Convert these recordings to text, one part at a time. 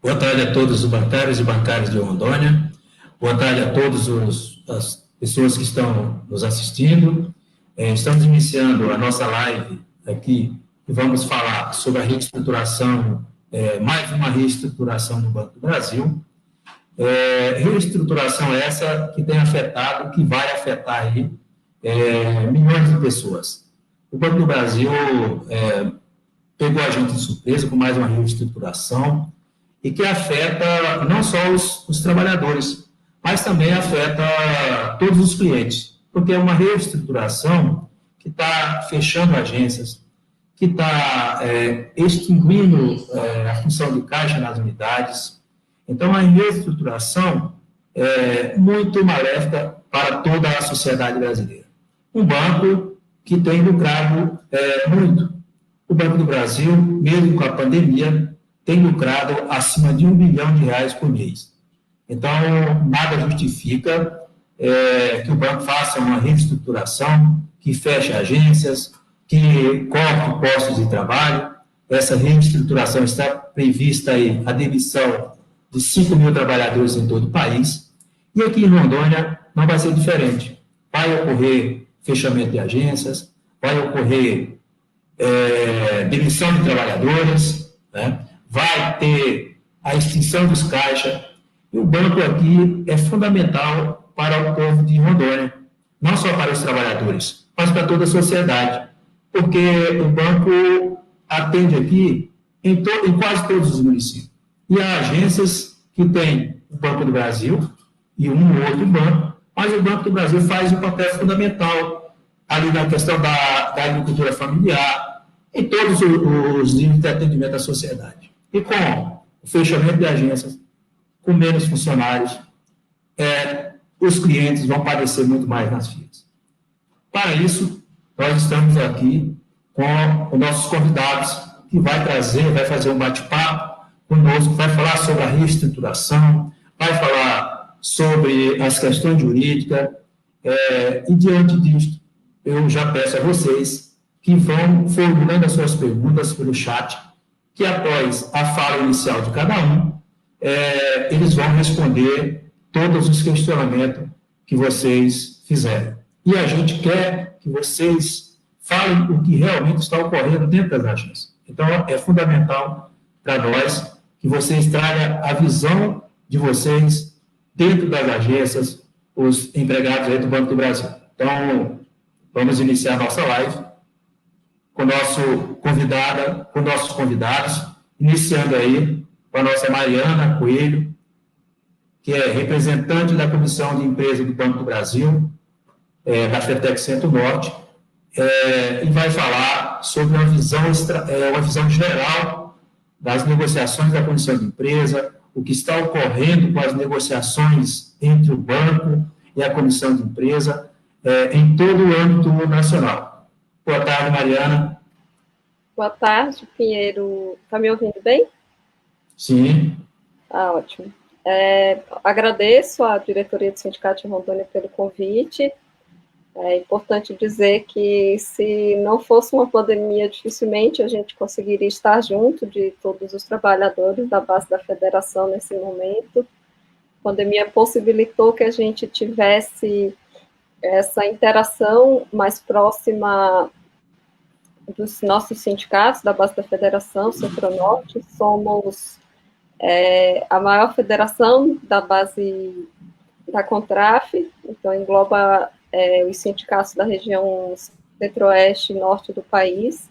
Boa tarde a todos os bancários e bancárias de Rondônia. Boa tarde a todas as pessoas que estão nos assistindo. Estamos iniciando a nossa live aqui e vamos falar sobre a reestruturação, mais uma reestruturação no Banco do Brasil. Reestruturação essa que tem afetado, que vai afetar aí milhões de pessoas. O Banco do Brasil pegou a gente de surpresa com mais uma reestruturação e que afeta não só os trabalhadores, mas também afeta todos os clientes, porque é uma reestruturação que está fechando agências, que está extinguindo a função de caixa nas unidades. Então, a reestruturação é muito maléfica para toda a sociedade brasileira. Um banco que tem lucrado muito. O Banco do Brasil, mesmo com a pandemia, tem lucrado acima de R$ 1 bilhão por mês. Então, nada justifica que o banco faça uma reestruturação, que feche agências, que corte postos de trabalho. Essa reestruturação está prevista aí a demissão de 5 mil trabalhadores em todo o país. E aqui em Rondônia não vai ser diferente. Vai ocorrer fechamento de agências, vai ocorrer demissão de trabalhadores, né? Vai ter a extinção dos caixas, e o banco aqui é fundamental para o povo de Rondônia, não só para os trabalhadores, mas para toda a sociedade, porque o banco atende aqui em quase todos os municípios. E há agências que têm o Banco do Brasil e um ou outro banco, mas o Banco do Brasil faz um papel fundamental ali na questão da agricultura familiar, em todos os níveis de atendimento à sociedade. E com o fechamento de agências, com menos funcionários, os clientes vão padecer muito mais nas filas. Para isso, nós estamos aqui com os nossos convidados, que vai fazer um bate-papo conosco, vai falar sobre a reestruturação, vai falar sobre as questões jurídicas, e diante disto, eu já peço a vocês que vão formulando as suas perguntas pelo chat, que após a fala inicial de cada um, eles vão responder todos os questionamentos que vocês fizerem. E a gente quer que vocês falem o que realmente está ocorrendo dentro das agências. Então, é fundamental para nós que vocês tragam a visão de vocês dentro das agências, os empregados aí do Banco do Brasil. Então, vamos iniciar a nossa live com nossos convidados, iniciando aí com a nossa Mariana Coelho, que é representante da Comissão de Empresa do Banco do Brasil, da FETEC Centro-Norte, e vai falar sobre uma visão geral das negociações da Comissão de Empresa, o que está ocorrendo com as negociações entre o banco e a Comissão de Empresa em todo o âmbito nacional. Boa tarde, Mariana. Boa tarde, Pinheiro. Está me ouvindo bem? Sim. Ótimo. Agradeço à diretoria do Sindicato de Rondônia pelo convite. É importante dizer que, se não fosse uma pandemia, dificilmente a gente conseguiria estar junto de todos os trabalhadores da base da federação nesse momento. A pandemia possibilitou que a gente tivesse essa interação mais próxima dos nossos sindicatos, da base da federação, Centro-Norte. Somos a maior federação da base da Contraf, então engloba os sindicatos da região centro-oeste e norte do país,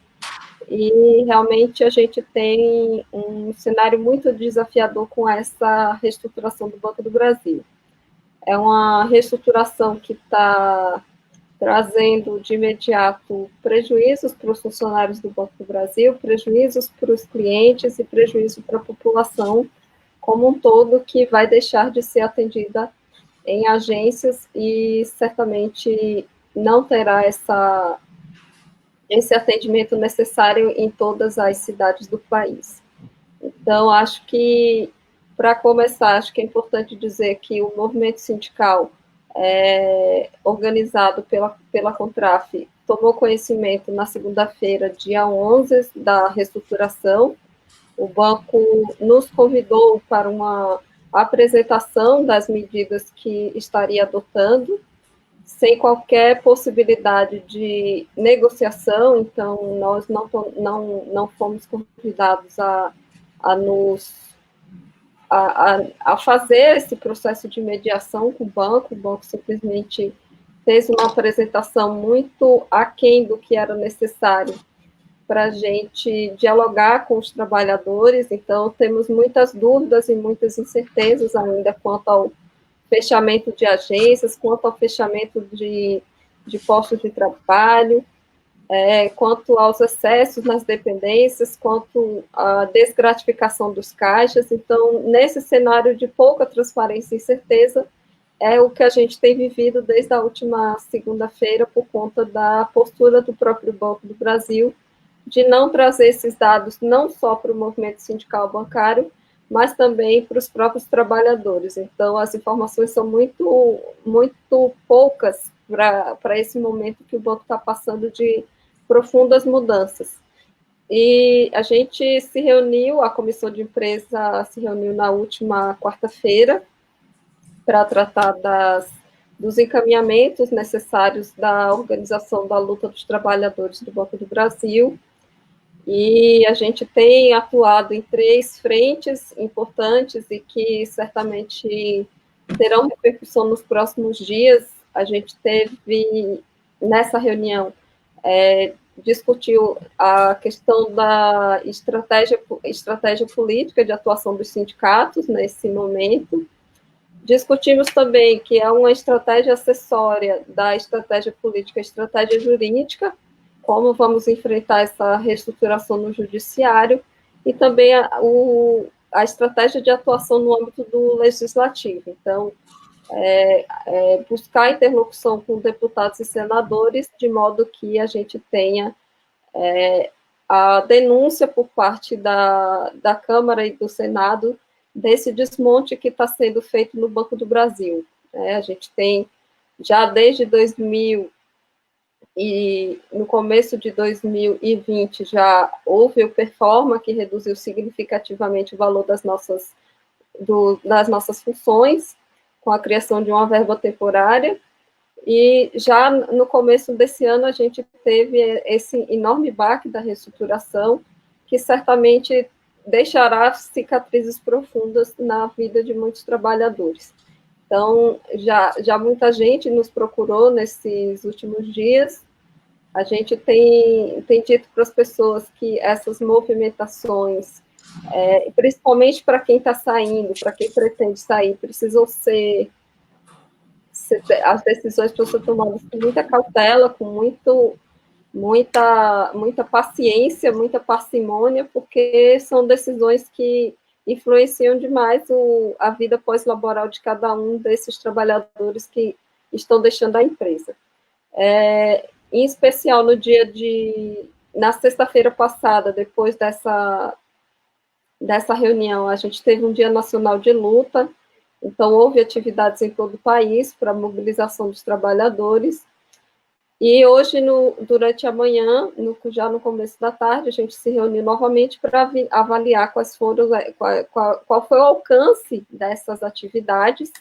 e realmente a gente tem um cenário muito desafiador com essa reestruturação do Banco do Brasil. É uma reestruturação que está trazendo de imediato prejuízos para os funcionários do Banco do Brasil, prejuízos para os clientes e prejuízo para a população como um todo, que vai deixar de ser atendida em agências e certamente não terá esse atendimento necessário em todas as cidades do país. Então, acho que, para começar, acho que é importante dizer que o movimento sindical organizado pela Contraf tomou conhecimento na segunda-feira, dia 11, da reestruturação, o banco nos convidou para uma apresentação das medidas que estaria adotando, sem qualquer possibilidade de negociação, então nós não fomos convidados a nos a fazer esse processo de mediação com o banco simplesmente fez uma apresentação muito aquém do que era necessário para a gente dialogar com os trabalhadores, então temos muitas dúvidas e muitas incertezas ainda quanto ao fechamento de agências, quanto ao fechamento de postos de trabalho, quanto aos excessos nas dependências, quanto à desgratificação dos caixas. Então, nesse cenário de pouca transparência e incerteza, é o que a gente tem vivido desde a última segunda-feira, por conta da postura do próprio Banco do Brasil, de não trazer esses dados não só para o movimento sindical bancário, mas também para os próprios trabalhadores. Então, as informações são muito, muito poucas para esse momento que o banco está passando de profundas mudanças. E a gente se reuniu, a comissão de empresa se reuniu na última quarta-feira para tratar dos encaminhamentos necessários da organização da luta dos trabalhadores do Banco do Brasil. E a gente tem atuado em 3 frentes importantes e que certamente terão repercussão nos próximos dias. A gente teve, nessa reunião, discutiu a questão da estratégia política de atuação dos sindicatos nesse momento. Discutimos também que é uma estratégia acessória da estratégia política, estratégia jurídica, como vamos enfrentar essa reestruturação no judiciário, e também a estratégia de atuação no âmbito do legislativo. Então, buscar interlocução com deputados e senadores, de modo que a gente tenha a denúncia por parte da Câmara e do Senado desse desmonte que está sendo feito no Banco do Brasil. A gente tem, já desde 2000 e no começo de 2020, já houve o Performa, que reduziu significativamente o valor das nossas funções, com a criação de uma verba temporária, e já no começo desse ano a gente teve esse enorme baque da reestruturação, que certamente deixará cicatrizes profundas na vida de muitos trabalhadores. Então, já muita gente nos procurou nesses últimos dias. A gente tem dito para as pessoas que essas movimentações, principalmente para quem está saindo, para quem pretende sair, precisam ser as decisões precisam ser tomadas com muita cautela, com muita paciência, muita parcimônia, porque são decisões que influenciam demais a vida pós-laboral de cada um desses trabalhadores que estão deixando a empresa. Em especial na sexta-feira passada, depois dessa reunião, a gente teve um Dia Nacional de Luta, então houve atividades em todo o país para a mobilização dos trabalhadores, e hoje, durante a manhã, já no começo da tarde, a gente se reuniu novamente para avaliar qual foi o alcance dessas atividades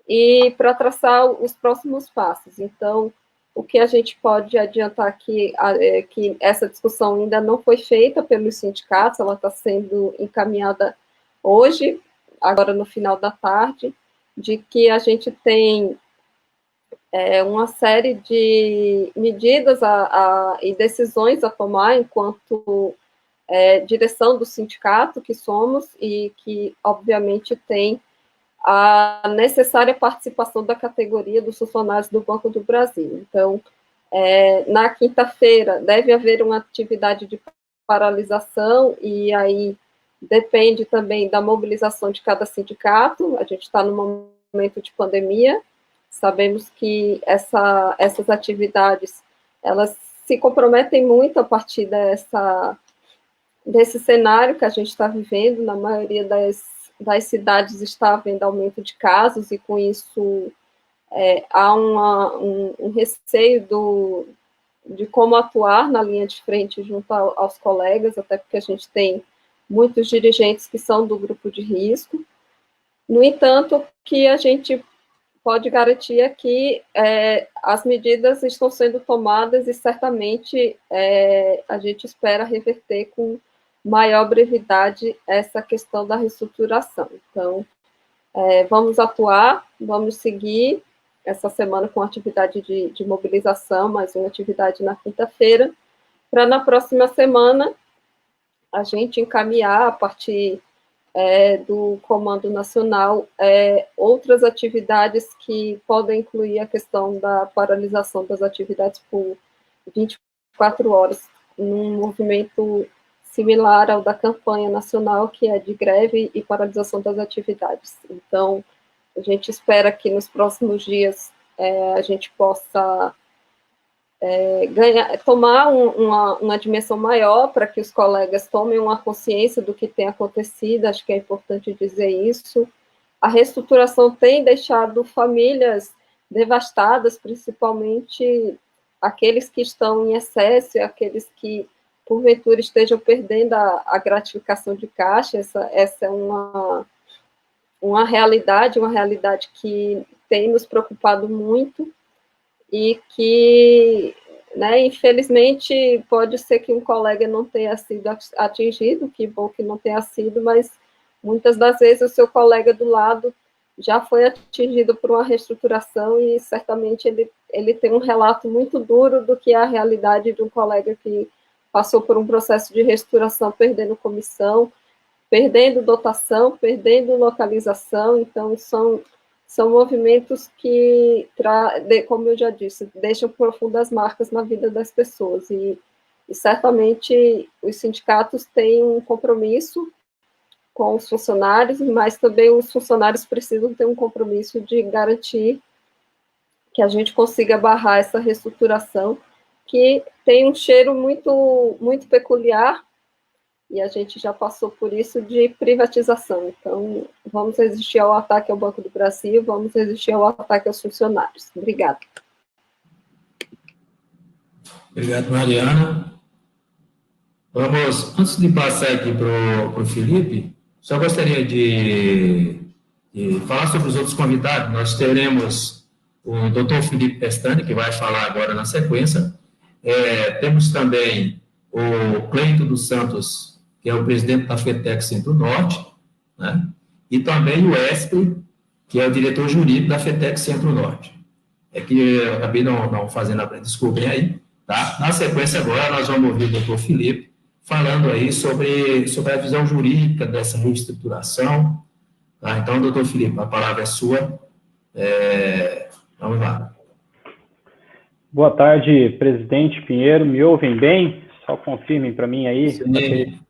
e para traçar os próximos passos. Então, o que a gente pode adiantar aqui é que essa discussão ainda não foi feita pelos sindicatos, ela está sendo encaminhada hoje, agora no final da tarde, de que a gente tem uma série de medidas e decisões a tomar enquanto direção do sindicato que somos e que, obviamente, tem a necessária participação da categoria dos funcionários do Banco do Brasil. Então, na quinta-feira, deve haver uma atividade de paralisação, e aí depende também da mobilização de cada sindicato. A gente está num momento de pandemia, sabemos que essas atividades, elas se comprometem muito a partir desse cenário que a gente está vivendo. Na maioria das cidades está havendo aumento de casos, e com isso há um receio de como atuar na linha de frente junto aos colegas, até porque a gente tem muitos dirigentes que são do grupo de risco. No entanto, o que a gente pode garantir é que as medidas estão sendo tomadas e certamente a gente espera reverter com maior brevidade essa questão da reestruturação. Então, vamos atuar, vamos seguir essa semana com atividade de mobilização, mais uma atividade na quinta-feira, para na próxima semana a gente encaminhar a partir do Comando Nacional outras atividades que podem incluir a questão da paralisação das atividades por 24 horas, num movimento similar ao da campanha nacional, que é de greve e paralisação das atividades. Então, a gente espera que nos próximos dias a gente possa tomar uma dimensão maior para que os colegas tomem uma consciência do que tem acontecido, acho que é importante dizer isso. A reestruturação tem deixado famílias devastadas, principalmente aqueles que estão em excesso e aqueles que, porventura, estejam perdendo a gratificação de caixa. Essa é uma realidade que tem nos preocupado muito, e que, infelizmente, pode ser que um colega não tenha sido atingido, que bom que não tenha sido, mas muitas das vezes o seu colega do lado já foi atingido por uma reestruturação e certamente ele tem um relato muito duro do que é a realidade de um colega que passou por um processo de reestruturação, perdendo comissão, perdendo dotação, perdendo localização. Então, são movimentos que, como eu já disse, deixam profundas marcas na vida das pessoas, e certamente os sindicatos têm um compromisso com os funcionários, mas também os funcionários precisam ter um compromisso de garantir que a gente consiga barrar essa reestruturação, que tem um cheiro muito, muito peculiar, e a gente já passou por isso, de privatização. Então, vamos resistir ao ataque ao Banco do Brasil, vamos resistir ao ataque aos funcionários. Obrigada. Obrigado, Mariana. Vamos, antes de passar aqui para o Felipe, só gostaria de falar sobre os outros convidados. Nós teremos o Dr. Felipe Pestani, que vai falar agora na sequência. Temos também o Cleito dos Santos, que é o presidente da FETEC Centro-Norte, né? E também o Esper, que é o diretor jurídico da FETEC Centro-Norte. É que eu acabei não fazendo desculpem aí, tá? Na sequência agora nós vamos ouvir o doutor Felipe falando aí sobre a visão jurídica dessa reestruturação, tá? Então, doutor Felipe, a palavra é sua. Vamos lá. Boa tarde, presidente Pinheiro. Me ouvem bem? Só confirmem para mim aí.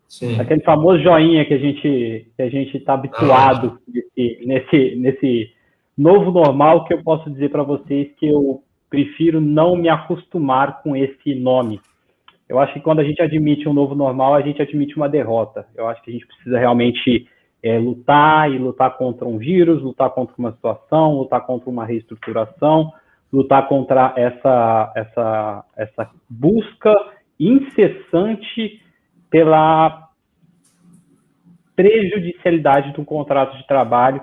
Sim. Aquele famoso joinha que a gente está habituado nesse novo normal, que eu posso dizer para vocês que eu prefiro não me acostumar com esse nome. Eu acho que quando a gente admite um novo normal, a gente admite uma derrota. Eu acho que a gente precisa realmente lutar contra um vírus, lutar contra uma situação, lutar contra uma reestruturação, lutar contra essa busca incessante pela prejudicialidade do contrato de trabalho,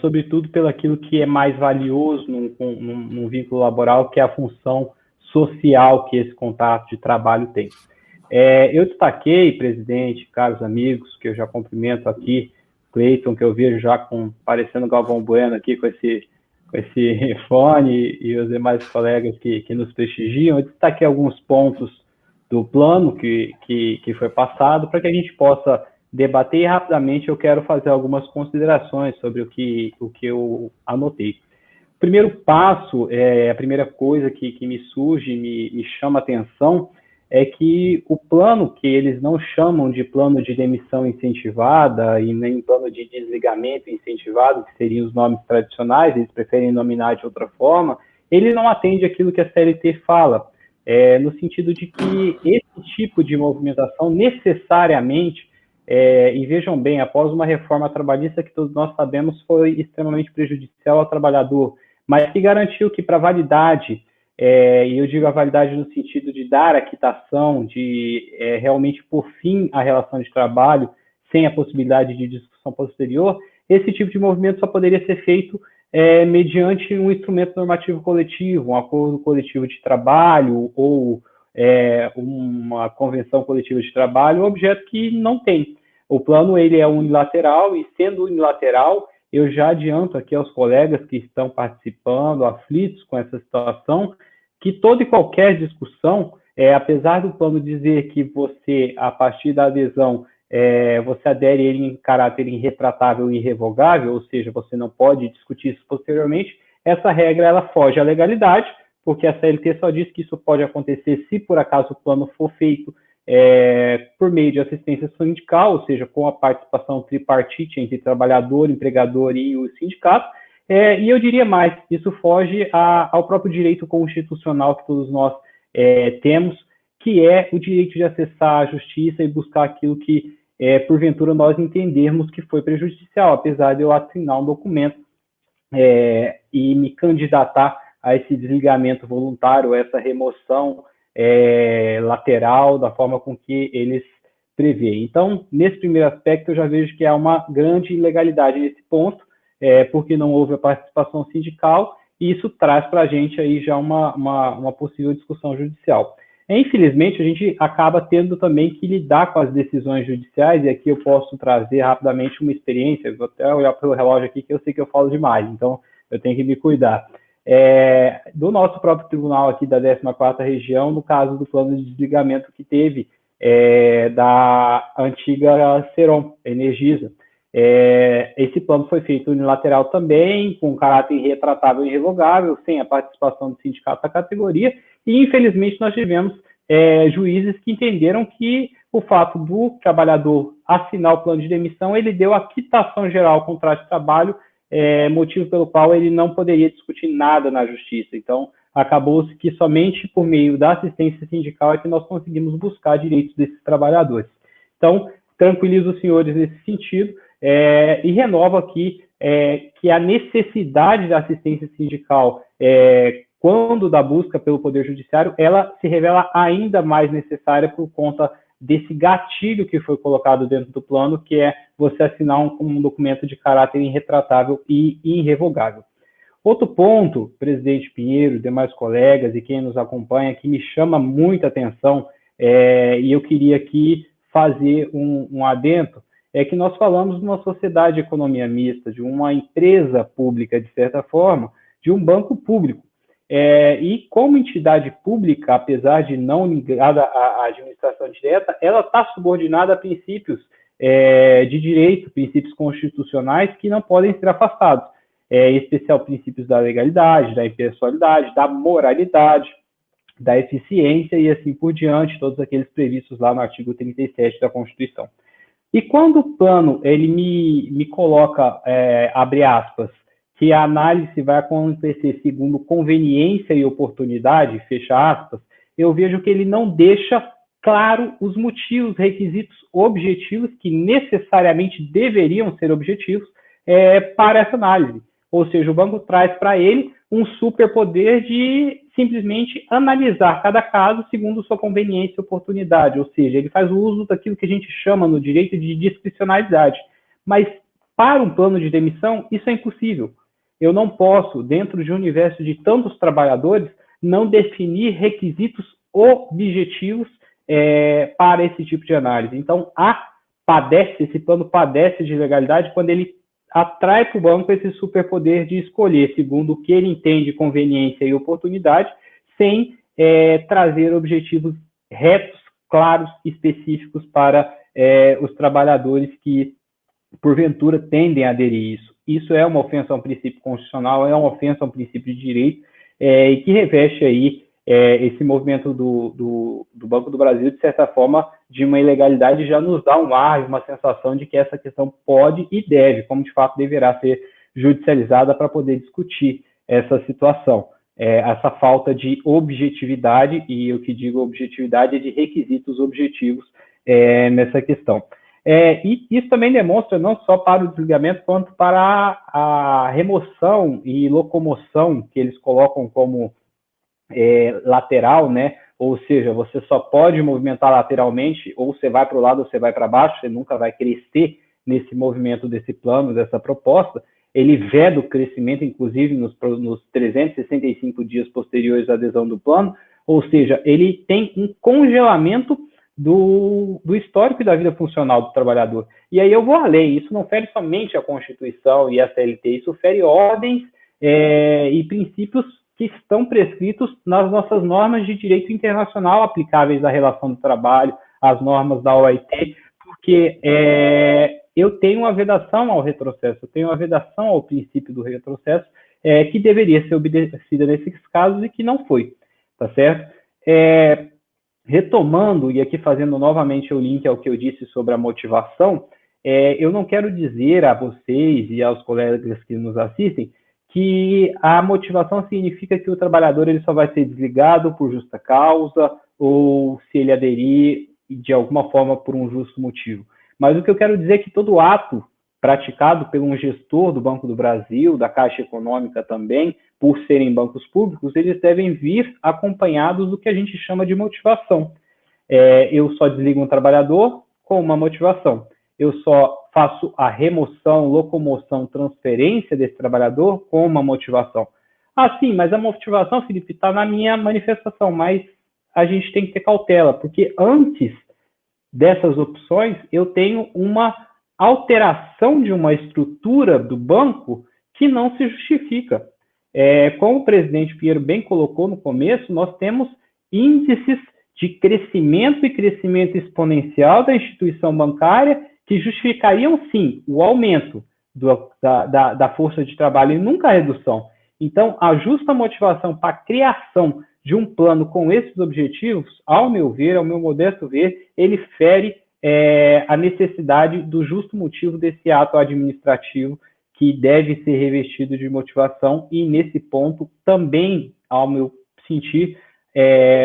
sobretudo pelo aquilo que é mais valioso num vínculo laboral, que é a função social que esse contrato de trabalho tem. Eu destaquei, presidente, caros amigos, que eu já cumprimento aqui, Cleiton, que eu vejo já parecendo Galvão Bueno aqui com esse fone, e os demais colegas que nos prestigiam. Eu destaquei alguns pontos do plano que foi passado, para que a gente possa debater, e rapidamente eu quero fazer algumas considerações sobre o que eu anotei. O primeiro passo, a primeira coisa que me surge, me chama a atenção, é que o plano, que eles não chamam de plano de demissão incentivada e nem plano de desligamento incentivado, que seriam os nomes tradicionais, eles preferem nominar de outra forma, ele não atende aquilo que a CLT fala, no sentido de que esse tipo de movimentação necessariamente, e vejam bem, após uma reforma trabalhista que todos nós sabemos foi extremamente prejudicial ao trabalhador, mas que garantiu que para validade, e eu digo a validade no sentido de dar a quitação, de realmente pôr fim à relação de trabalho, sem a possibilidade de discussão posterior, esse tipo de movimento só poderia ser feito mediante um instrumento normativo coletivo, um acordo coletivo de trabalho ou uma convenção coletiva de trabalho, objeto que não tem. O plano ele é unilateral e, sendo unilateral, eu já adianto aqui aos colegas que estão participando, aflitos com essa situação, que toda e qualquer discussão, apesar do plano dizer que você, a partir da adesão, você adere ele em caráter irretratável e irrevogável, ou seja, você não pode discutir isso posteriormente, essa regra ela foge à legalidade, porque a CLT só diz que isso pode acontecer se por acaso o plano for feito por meio de assistência sindical, ou seja, com a participação tripartite entre trabalhador, empregador e o sindicato, e eu diria mais, isso foge ao próprio direito constitucional que todos nós temos, que é o direito de acessar a justiça e buscar aquilo que, porventura, nós entendermos que foi prejudicial, apesar de eu assinar um documento e me candidatar a esse desligamento voluntário, essa remoção lateral da forma com que eles prevêem. Então, nesse primeiro aspecto, eu já vejo que há uma grande ilegalidade nesse ponto, porque não houve a participação sindical, e isso traz para a gente aí já uma possível discussão judicial. Infelizmente, a gente acaba tendo também que lidar com as decisões judiciais, e aqui eu posso trazer rapidamente uma experiência, vou até olhar pelo relógio aqui, que eu sei que eu falo demais, então eu tenho que me cuidar. Do nosso próprio tribunal aqui da 14ª região, no caso do plano de desligamento que teve da antiga Ceron, Energisa. Esse plano foi feito unilateral também, com caráter irretratável e irrevogável, sem a participação do sindicato da categoria, e infelizmente nós tivemos juízes que entenderam que o fato do trabalhador assinar o plano de demissão, ele deu a quitação geral ao contrato de trabalho, motivo pelo qual ele não poderia discutir nada na justiça. Então, acabou-se que somente por meio da assistência sindical é que nós conseguimos buscar direitos desses trabalhadores. Então, tranquilizo os senhores nesse sentido e renovo aqui que a necessidade da assistência sindical, quando da busca pelo Poder Judiciário, ela se revela ainda mais necessária por conta desse gatilho que foi colocado dentro do plano, que é você assinar um documento de caráter irretratável e irrevogável. Outro ponto, presidente Pinheiro, demais colegas e quem nos acompanha, que me chama muita atenção, e eu queria aqui fazer um adendo, é que nós falamos de uma sociedade de economia mista, de uma empresa pública, de certa forma, de um banco público. E como entidade pública, apesar de não ligada à administração direta, ela está subordinada a princípios de direito, princípios constitucionais que não podem ser afastados, em especial princípios da legalidade, da impessoalidade, da moralidade, da eficiência e assim por diante, todos aqueles previstos lá no artigo 37 da Constituição. E quando o plano ele me coloca, abre aspas, que a análise vai acontecer segundo conveniência e oportunidade, fecha aspas, eu vejo que ele não deixa claro os motivos, requisitos objetivos que necessariamente deveriam ser objetivos para essa análise. Ou seja, o banco traz para ele um superpoder de simplesmente analisar cada caso segundo sua conveniência e oportunidade, ou seja, ele faz o uso daquilo que a gente chama no direito de discricionalidade. Mas para um plano de demissão, isso é impossível. Eu não posso, dentro de um universo de tantos trabalhadores, não definir requisitos objetivos para esse tipo de análise. Então, esse plano padece de ilegalidade quando ele atrai para o banco esse superpoder de escolher, segundo o que ele entende conveniência e oportunidade, sem trazer objetivos retos, claros, específicos para os trabalhadores que, porventura, tendem a aderir a isso. Isso é uma ofensa a um princípio constitucional, é uma ofensa a um princípio de direito, e que reveste aí esse movimento do Banco do Brasil, de certa forma, de uma ilegalidade, já nos dá um ar, uma sensação de que essa questão pode e deve, como de fato deverá ser judicializada para poder discutir essa situação. Essa falta de objetividade, e eu que digo objetividade é de requisitos objetivos nessa questão. E isso também demonstra não só para o desligamento, quanto para a remoção e locomoção, que eles colocam como lateral, né, ou seja, você só pode movimentar lateralmente, ou você vai para o lado ou você vai para baixo, você nunca vai crescer nesse movimento desse plano, dessa proposta. Ele veda o crescimento, inclusive nos 365 dias posteriores à adesão do plano, ou seja, ele tem um congelamento do histórico e da vida funcional do trabalhador. E aí eu vou além, isso não fere somente a Constituição e a CLT, isso fere ordens e princípios que estão prescritos nas nossas normas de direito internacional aplicáveis à relação do trabalho, às normas da OIT, porque eu tenho uma vedação ao retrocesso, eu tenho uma vedação ao princípio do retrocesso, que deveria ser obedecida nesses casos e que não foi, tá certo? Retomando, e aqui fazendo novamente o link ao que eu disse sobre a motivação, eu não quero dizer a vocês e aos colegas que nos assistem que a motivação significa que o trabalhador ele só vai ser desligado por justa causa ou se ele aderir de alguma forma por um justo motivo. Mas o que eu quero dizer é que todo ato praticado por um gestor do Banco do Brasil, da Caixa Econômica também, por serem bancos públicos, eles devem vir acompanhados do que a gente chama de motivação. Eu só desligo um trabalhador com uma motivação. Eu só faço a remoção, locomoção, transferência desse trabalhador com uma motivação. Ah, sim, mas a motivação, Felipe, está na minha manifestação, mas a gente tem que ter cautela, porque antes dessas opções, eu tenho uma alteração de uma estrutura do banco que não se justifica. Como o presidente Pinheiro bem colocou no começo, nós temos índices de crescimento e crescimento exponencial da instituição bancária que justificariam, sim, o aumento da força de trabalho e nunca a redução. Então, a justa motivação para a criação de um plano com esses objetivos, ao meu ver, ao meu modesto ver, ele fere a necessidade do justo motivo desse ato administrativo que deve ser revestido de motivação e, nesse ponto, também, ao meu sentir,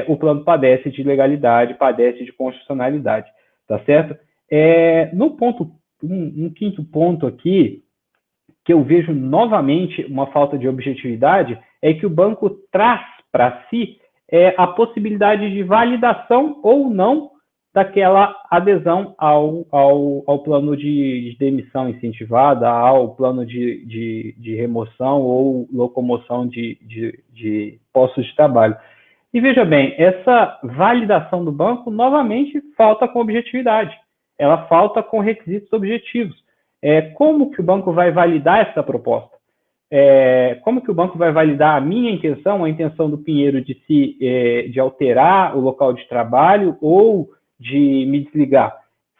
o plano padece de legalidade, padece de constitucionalidade, tá certo? No ponto, um quinto ponto aqui, que eu vejo novamente uma falta de objetividade, é que o banco traz para si a possibilidade de validação ou não daquela adesão ao plano de demissão incentivada, ao plano de remoção ou locomoção de postos de trabalho. E veja bem, essa validação do banco, novamente, falta com objetividade. Ela falta com requisitos objetivos. Como que o banco vai validar essa proposta? Como que o banco vai validar a minha intenção, a intenção do Pinheiro de alterar o local de trabalho ou de me desligar?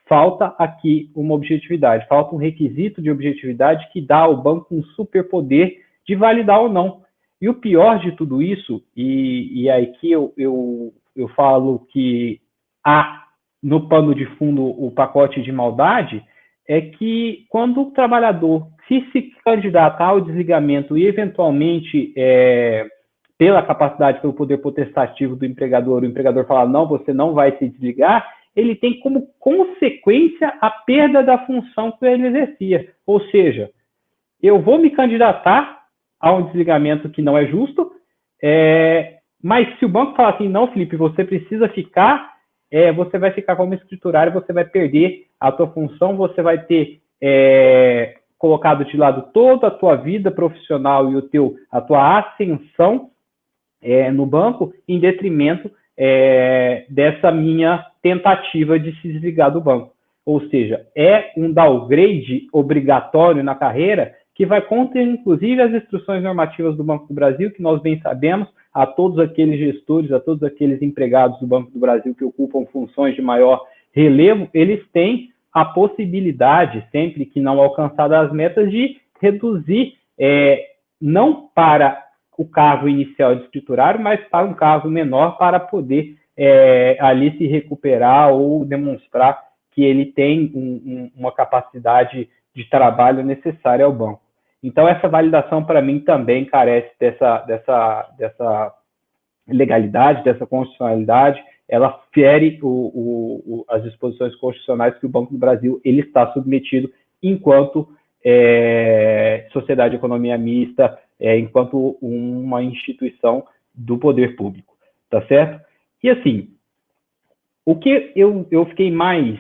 Falta aqui uma objetividade, falta um requisito de objetividade que dá ao banco um superpoder de validar ou não. E o pior de tudo isso, e aí que eu falo que há no pano de fundo o pacote de maldade, é que quando o trabalhador se candidata ao desligamento e, eventualmente, pela capacidade, pelo poder potestativo do empregador, o empregador fala, não, você não vai se desligar, ele tem como consequência a perda da função que ele exercia. Ou seja, eu vou me candidatar a um desligamento que não é justo, mas se o banco falar assim, não, Felipe, você precisa ficar, você vai ficar como escriturário, você vai perder a tua função, você vai ter colocado de lado toda a tua vida profissional e a tua ascensão no banco em detrimento dessa minha tentativa de se desligar do banco. Ou seja, é um downgrade obrigatório na carreira que vai contra, inclusive, as instruções normativas do Banco do Brasil, que nós bem sabemos, a todos aqueles gestores, a todos aqueles empregados do Banco do Brasil que ocupam funções de maior relevo, eles têm a possibilidade, sempre que não alcançadas as metas, de reduzir, não para o cargo inicial de escriturário, mas para um cargo menor para poder ali se recuperar ou demonstrar que ele tem uma capacidade de trabalho necessária ao banco. Então, essa validação, para mim, também carece dessa legalidade, dessa constitucionalidade. Ela fere as disposições constitucionais que o Banco do Brasil ele está submetido enquanto sociedade de economia mista, enquanto uma instituição do poder público, tá certo? E assim, o que eu fiquei mais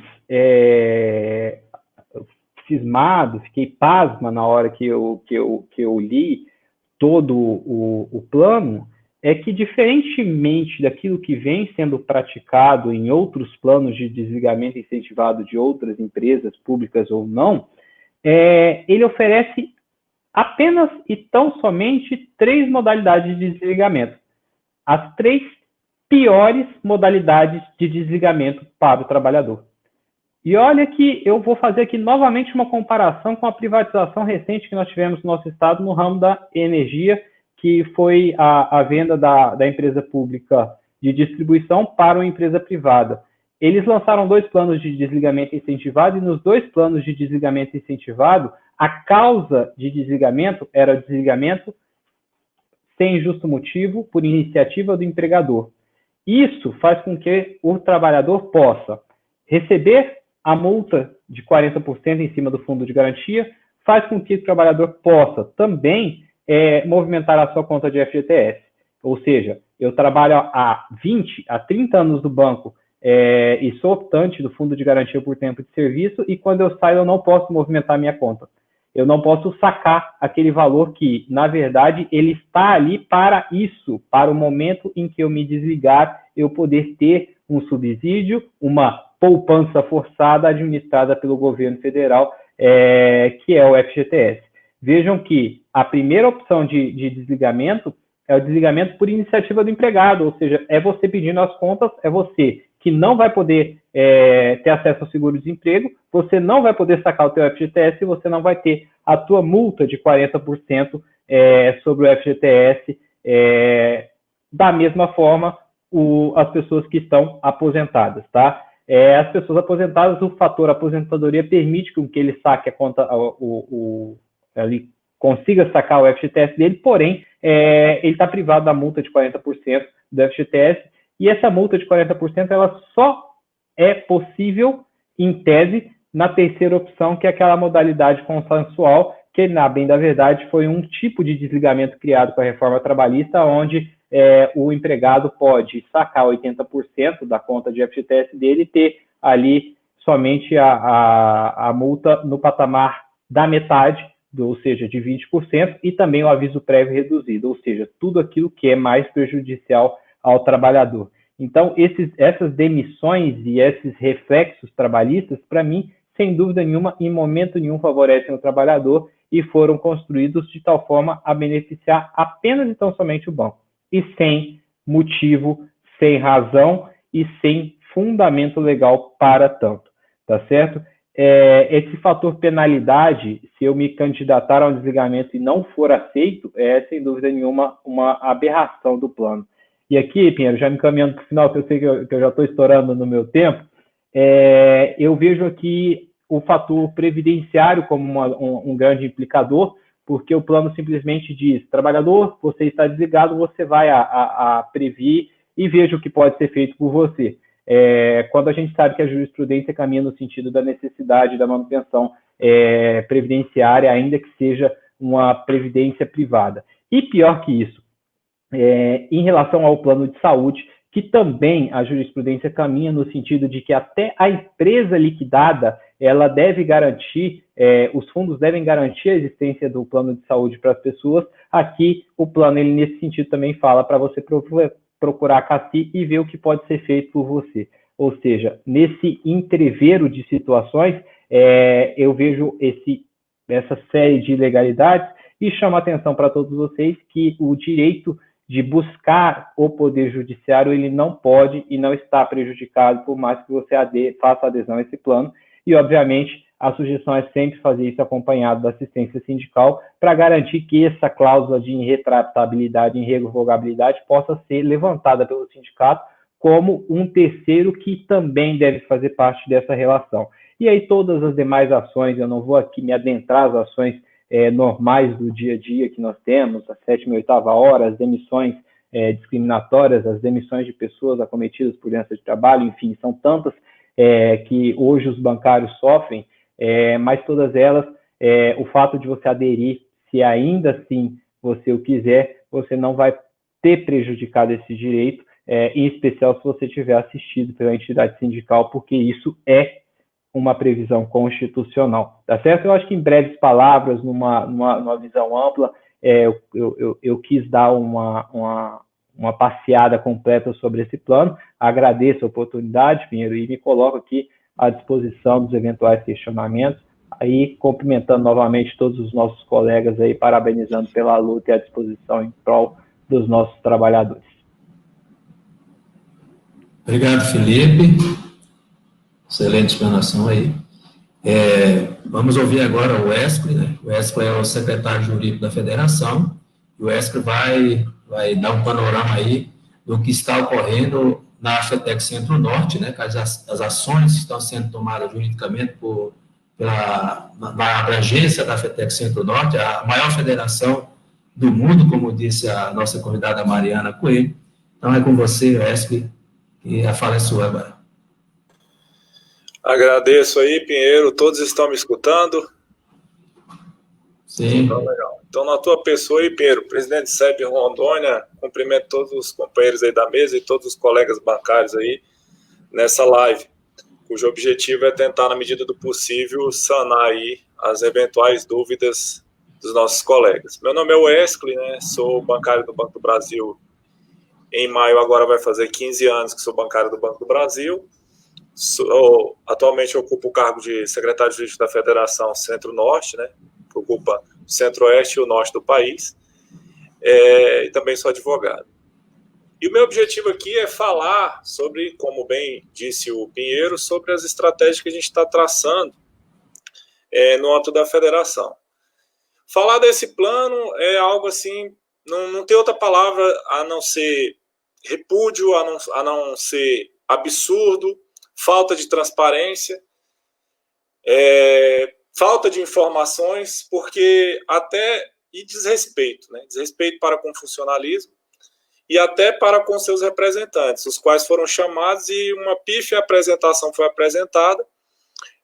cismado, fiquei pasma na hora que eu li todo o plano, é que, diferentemente daquilo que vem sendo praticado em outros planos de desligamento incentivado de outras empresas, públicas ou não, ele oferece apenas e tão somente 3 modalidades de desligamento. As 3 piores modalidades de desligamento para o trabalhador. E olha que eu vou fazer aqui novamente uma comparação com a privatização recente que nós tivemos no nosso estado no ramo da energia, que foi a venda da empresa pública de distribuição para uma empresa privada. Eles lançaram 2 planos de desligamento incentivado e nos 2 planos de desligamento incentivado, a causa de desligamento era o desligamento sem justo motivo, por iniciativa do empregador. Isso faz com que o trabalhador possa receber a multa de 40% em cima do fundo de garantia, faz com que o trabalhador possa também movimentar a sua conta de FGTS. Ou seja, eu trabalho há 20, há 30 anos no banco e sou optante do fundo de garantia por tempo de serviço, e quando eu saio eu não posso movimentar a minha conta. Eu não posso sacar aquele valor que, na verdade, ele está ali para isso, para o momento em que eu me desligar, eu poder ter um subsídio, uma poupança forçada administrada pelo governo federal, que é o FGTS. Vejam que a primeira opção de desligamento é o desligamento por iniciativa do empregado, ou seja, é você pedindo as contas, é você que não vai poder ter acesso ao seguro-desemprego, você não vai poder sacar o teu FGTS e você não vai ter a tua multa de 40% sobre o FGTS. Da mesma forma, as pessoas que estão aposentadas, tá? As pessoas aposentadas, o fator aposentadoria permite que ele saque a conta, ele consiga sacar o FGTS dele, porém, ele está privado da multa de 40% do FGTS, e essa multa de 40% ela só é possível, em tese, na terceira opção, que é aquela modalidade consensual, que, na bem da verdade, foi um tipo de desligamento criado com a reforma trabalhista, onde o empregado pode sacar 80% da conta de FGTS dele e ter ali somente a multa no patamar da metade, ou seja, de 20%, e também o aviso prévio reduzido, ou seja, tudo aquilo que é mais prejudicial ao trabalhador. Então, essas demissões e esses reflexos trabalhistas, para mim, sem dúvida nenhuma, em momento nenhum favorecem o trabalhador e foram construídos de tal forma a beneficiar apenas e tão somente o banco, e sem motivo, sem razão e sem fundamento legal para tanto, tá certo? Esse fator penalidade, se eu me candidatar a um desligamento e não for aceito, é sem dúvida nenhuma uma aberração do plano. E aqui, Pinheiro, já me caminhando para o final, que eu sei que eu já estou estourando no meu tempo, eu vejo aqui o fator previdenciário como um grande implicador, porque o plano simplesmente diz, trabalhador, você está desligado, você vai a previr e veja o que pode ser feito por você. Quando a gente sabe que a jurisprudência caminha no sentido da necessidade da manutenção previdenciária, ainda que seja uma previdência privada. E pior que isso, em relação ao plano de saúde, que também a jurisprudência caminha no sentido de que até a empresa liquidada, ela deve garantir, os fundos devem garantir a existência do plano de saúde para as pessoas. Aqui, o plano, ele nesse sentido também fala para você procurar a CACI e ver o que pode ser feito por você. Ou seja, nesse entreveiro de situações, eu vejo essa série de ilegalidades e chamo a atenção para todos vocês que o direito de buscar o Poder Judiciário, ele não pode e não está prejudicado, por mais que você faça adesão a esse plano. E, obviamente, a sugestão é sempre fazer isso acompanhado da assistência sindical para garantir que essa cláusula de irretratabilidade, irrevogabilidade, possa ser levantada pelo sindicato como um terceiro que também deve fazer parte dessa relação. E aí todas as demais ações, eu não vou aqui me adentrar às ações normais do dia a dia que nós temos, a 7ª e 8ª hora, as demissões discriminatórias, as demissões de pessoas acometidas por doença de trabalho, enfim, são tantas que hoje os bancários sofrem, mas todas elas, o fato de você aderir, se ainda assim você o quiser, você não vai ter prejudicado esse direito, em especial se você tiver assistido pela entidade sindical, porque isso é uma previsão constitucional, tá certo? Eu acho que em breves palavras, numa visão ampla, eu quis dar uma passeada completa sobre esse plano. Agradeço a oportunidade, Pinheiro, e me coloco aqui à disposição dos eventuais questionamentos, aí cumprimentando novamente todos os nossos colegas aí, parabenizando pela luta e à disposição em prol dos nossos trabalhadores. Obrigado, Felipe. Excelente explanação aí. Vamos ouvir agora o Wesley, né? O Wesley é o secretário jurídico da federação, e o Wesley vai dar um panorama aí do que está ocorrendo na FETEC Centro-Norte, né? As ações que estão sendo tomadas juridicamente na abrangência da FETEC Centro-Norte, a maior federação do mundo, como disse a nossa convidada Mariana Coelho. Então é com você, Wesley, e a fala é sua agora. Agradeço aí, Pinheiro. Todos estão me escutando? Sim. Então, legal. Então, na tua pessoa aí, Pinheiro, presidente do CEP Rondônia, cumprimento todos os companheiros aí da mesa e todos os colegas bancários aí nessa live, cujo objetivo é tentar, na medida do possível, sanar aí as eventuais dúvidas dos nossos colegas. Meu nome é Wesley, né? Sou bancário do Banco do Brasil. Em maio agora vai fazer 15 anos que sou bancário do Banco do Brasil. Atualmente eu ocupo o cargo de secretário jurídico da Federação Centro-Norte, né, que ocupa o Centro-Oeste e o Norte do país, e também sou advogado. E o meu objetivo aqui é falar sobre, como bem disse o Pinheiro, sobre as estratégias que a gente está traçando no âmbito da Federação. Falar desse plano é algo assim, não tem outra palavra a não ser repúdio, a não ser absurdo, falta de transparência, falta de informações, e desrespeito, né? Desrespeito para com o funcionalismo e até para com seus representantes, os quais foram chamados e uma pífia apresentação foi apresentada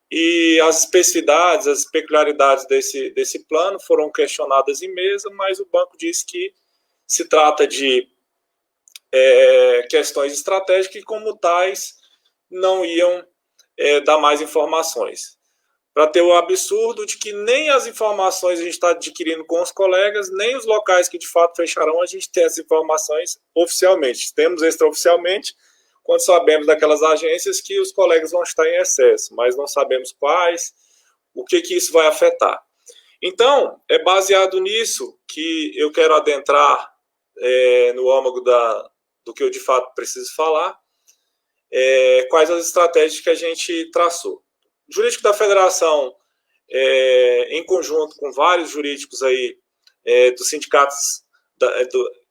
e as especificidades, as peculiaridades desse plano foram questionadas em mesa, mas o banco disse que se trata de questões estratégicas e, como tais, não iam dar mais informações. Para ter o absurdo de que nem as informações a gente está adquirindo com os colegas, nem os locais que de fato fecharão, a gente tem as informações oficialmente. Temos extraoficialmente, quando sabemos daquelas agências que os colegas vão estar em excesso, mas não sabemos quais, o que isso vai afetar. Então, é baseado nisso que eu quero adentrar no âmago do que eu de fato preciso falar, quais as estratégias que a gente traçou. O jurídico da federação, em conjunto com vários jurídicos aí, dos sindicatos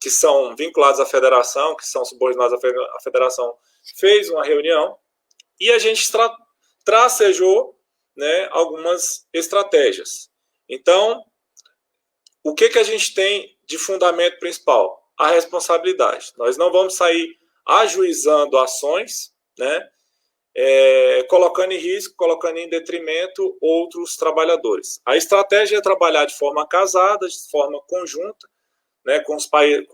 que são vinculados à federação, que são subordinados à federação, fez uma reunião e a gente tracejou, né, algumas estratégias. Então, o que a gente tem de fundamento principal? A responsabilidade. Nós não vamos sair ajuizando ações, né, colocando em risco, colocando em detrimento outros trabalhadores. A estratégia é trabalhar de forma casada, de forma conjunta, né, com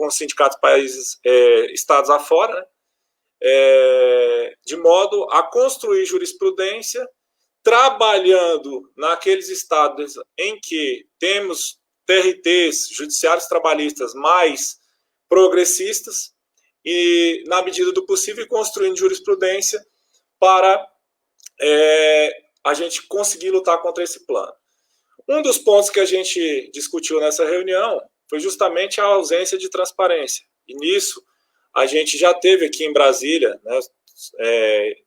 os sindicatos países, estados afora, né, de modo a construir jurisprudência, trabalhando naqueles estados em que temos TRTs, judiciários trabalhistas mais progressistas, e, na medida do possível, construindo jurisprudência para a gente conseguir lutar contra esse plano. Um dos pontos que a gente discutiu nessa reunião foi justamente a ausência de transparência. E nisso, a gente já teve aqui em Brasília, né,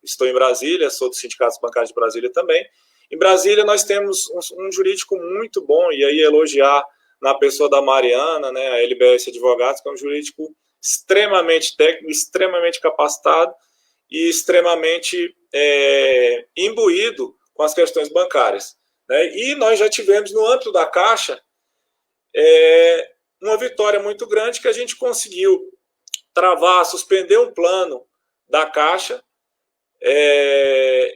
estou em Brasília, sou do Sindicato Bancário de Brasília também. Em Brasília, nós temos um jurídico muito bom, e aí elogiar na pessoa da Mariana, né, a LBS Advogados, que é um jurídico extremamente técnico, extremamente capacitado e extremamente imbuído com as questões bancárias, né? E nós já tivemos no âmbito da Caixa uma vitória muito grande, que a gente conseguiu travar, suspender um plano da Caixa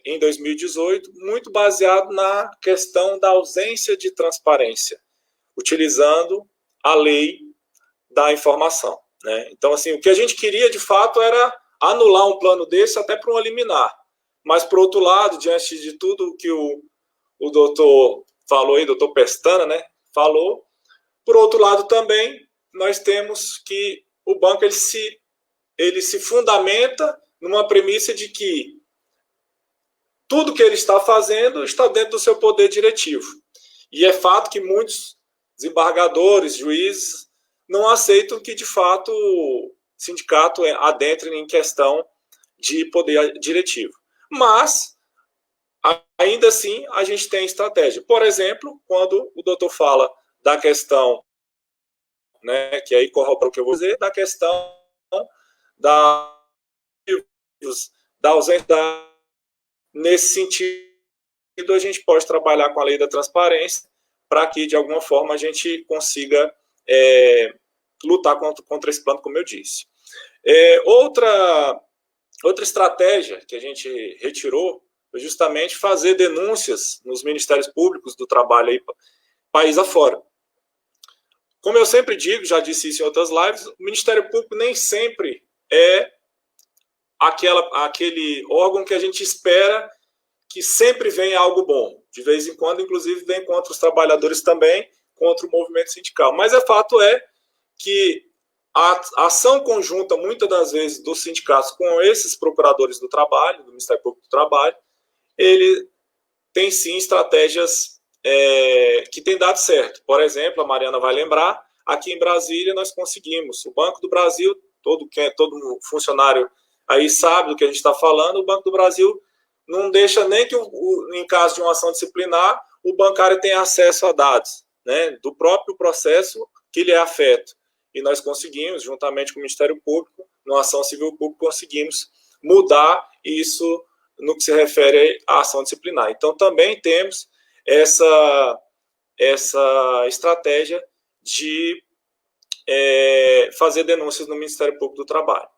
em 2018, muito baseado na questão da ausência de transparência, utilizando a lei da informação. né? Então, assim, o que a gente queria, de fato, era anular um plano desse até para um liminar. Mas, por outro lado, diante de tudo que o doutor falou aí, doutor Pestana, né, falou, por outro lado também, nós temos que o banco ele se fundamenta numa premissa de que tudo que ele está fazendo está dentro do seu poder diretivo. E é fato que muitos desembargadores, juízes, não aceitam que, de fato, o sindicato adentre em questão de poder diretivo. Mas, ainda assim, a gente tem estratégia. Por exemplo, quando o doutor fala da questão, né, que aí corrobora o que eu vou dizer, da questão da ausência nesse sentido, a gente pode trabalhar com a lei da transparência para que, de alguma forma, a gente consiga lutar contra esse plano, como eu disse. Outra estratégia que a gente retirou foi justamente fazer denúncias nos ministérios públicos do trabalho aí, país afora. Como eu sempre digo, já disse isso em outras lives, o Ministério Público nem sempre é aquele órgão que a gente espera que sempre venha algo bom. De vez em quando, inclusive, vem contra os trabalhadores também, contra o movimento sindical. Mas o fato é que a ação conjunta, muitas das vezes, dos sindicatos com esses procuradores do trabalho, do Ministério Público do Trabalho, ele tem sim estratégias que têm dado certo. Por exemplo, a Mariana vai lembrar, aqui em Brasília nós conseguimos, o Banco do Brasil, todo funcionário aí sabe do que a gente está falando, o Banco do Brasil não deixa nem que, em caso de uma ação disciplinar, o bancário tenha acesso a dados, né, do próprio processo que lhe é afeto. E nós conseguimos, juntamente com o Ministério Público, numa ação civil pública, conseguimos mudar isso no que se refere à ação disciplinar. Então, também temos essa estratégia de fazer denúncias no Ministério Público do Trabalho.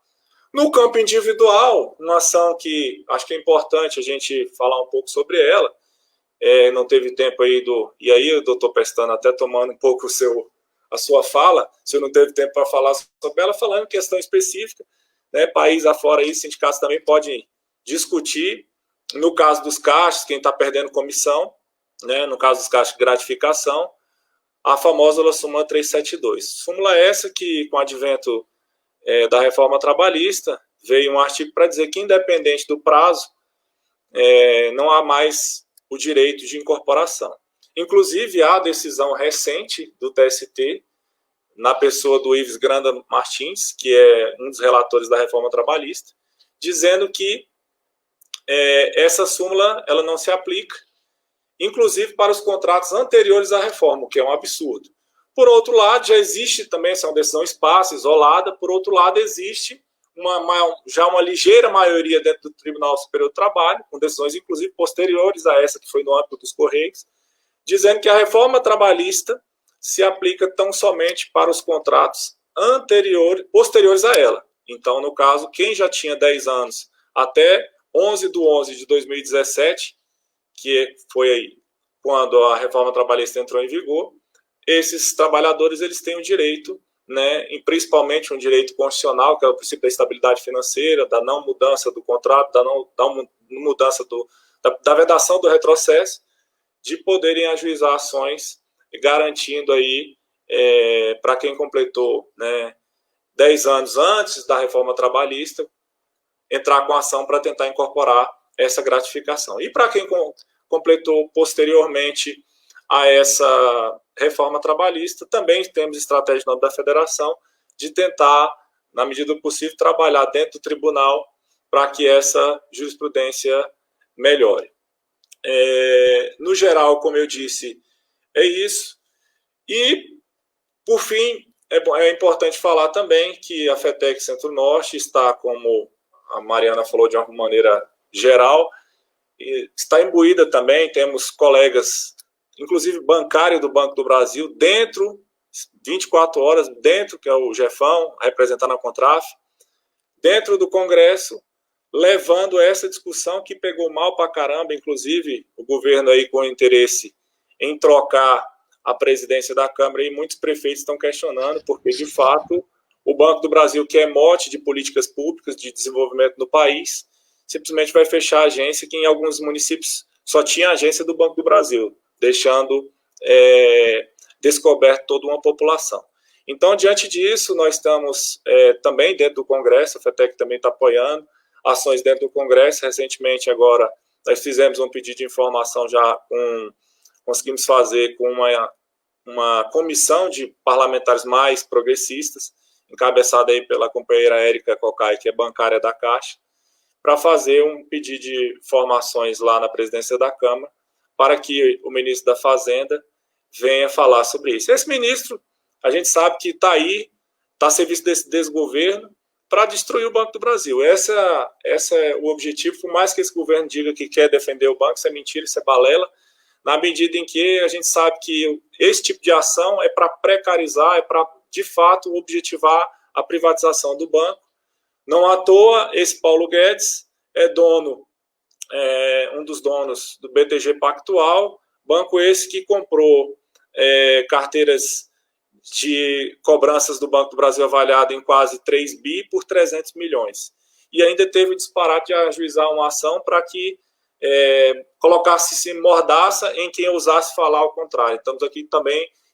No campo individual, uma ação que acho que é importante a gente falar um pouco sobre ela, não teve tempo aí e aí o doutor Pestana até tomando um pouco a sua fala, se eu não teve tempo para falar sobre ela, falando em questão específica, né, país afora aí, sindicatos também podem discutir, no caso dos caixas, quem está perdendo comissão, né, no caso dos caixas de gratificação, a famosa súmula 372. Súmula essa que, com o advento da reforma trabalhista, veio um artigo para dizer que, independente do prazo, não há mais o direito de incorporação. Inclusive, há a decisão recente do TST, na pessoa do Ives Granda Martins, que é um dos relatores da reforma trabalhista, dizendo que essa súmula ela não se aplica, inclusive para os contratos anteriores à reforma, o que é um absurdo. Por outro lado, já existe também, essa é uma decisão esparsa, isolada, por outro lado, existe já uma ligeira maioria dentro do Tribunal Superior do Trabalho, com decisões, inclusive, posteriores a essa que foi no âmbito dos Correios, dizendo que a reforma trabalhista se aplica tão somente para os contratos posteriores a ela. Então, no caso, quem já tinha 10 anos até 11/11/2017, que foi aí quando a reforma trabalhista entrou em vigor, esses trabalhadores eles têm o direito, né, principalmente um direito constitucional, que é o princípio da estabilidade financeira, da não mudança do contrato, da mudança da vedação do retrocesso, de poderem ajuizar ações, garantindo aí, para quem completou, né, 10 anos antes da reforma trabalhista, entrar com ação para tentar incorporar essa gratificação. E para quem completou posteriormente a essa reforma trabalhista, também temos estratégia no âmbito da federação de tentar, na medida do possível, trabalhar dentro do tribunal para que essa jurisprudência melhore. No geral, como eu disse, é isso. E, por fim, é importante falar também que a FETEC Centro-Norte está, como a Mariana falou de uma maneira geral, está imbuída também, temos colegas, inclusive bancário do Banco do Brasil, dentro, 24 horas, dentro, que é o Jefão, representando a Contraf, dentro do Congresso, levando essa discussão que pegou mal pra caramba, inclusive o governo aí com interesse em trocar a presidência da Câmara, e muitos prefeitos estão questionando, porque, de fato, o Banco do Brasil, que é mote de políticas públicas de desenvolvimento no país, simplesmente vai fechar a agência, que em alguns municípios só tinha agência do Banco do Brasil, deixando descoberto toda uma população. Então, diante disso, nós estamos também dentro do Congresso, a FETEC também está apoiando ações dentro do Congresso. Recentemente, agora, nós fizemos um pedido de informação já conseguimos fazer com uma comissão de parlamentares mais progressistas, encabeçada aí pela companheira Érica Cocai, que é bancária da Caixa, para fazer um pedido de informações lá na presidência da Câmara, para que o ministro da Fazenda venha falar sobre isso. Esse ministro, a gente sabe que está aí, está a serviço desse desgoverno, para destruir o Banco do Brasil. Esse é o objetivo, por mais que esse governo diga que quer defender o banco, isso é mentira, isso é balela, na medida em que a gente sabe que esse tipo de ação é para precarizar, é para, de fato, objetivar a privatização do banco. Não à toa, esse Paulo Guedes é um dos donos do BTG Pactual, banco esse que comprou carteiras de cobranças do Banco do Brasil avaliado em quase 3 bi por 300 milhões. E ainda teve o disparate de ajuizar uma ação para que colocasse-se mordaça em quem ousasse falar ao contrário.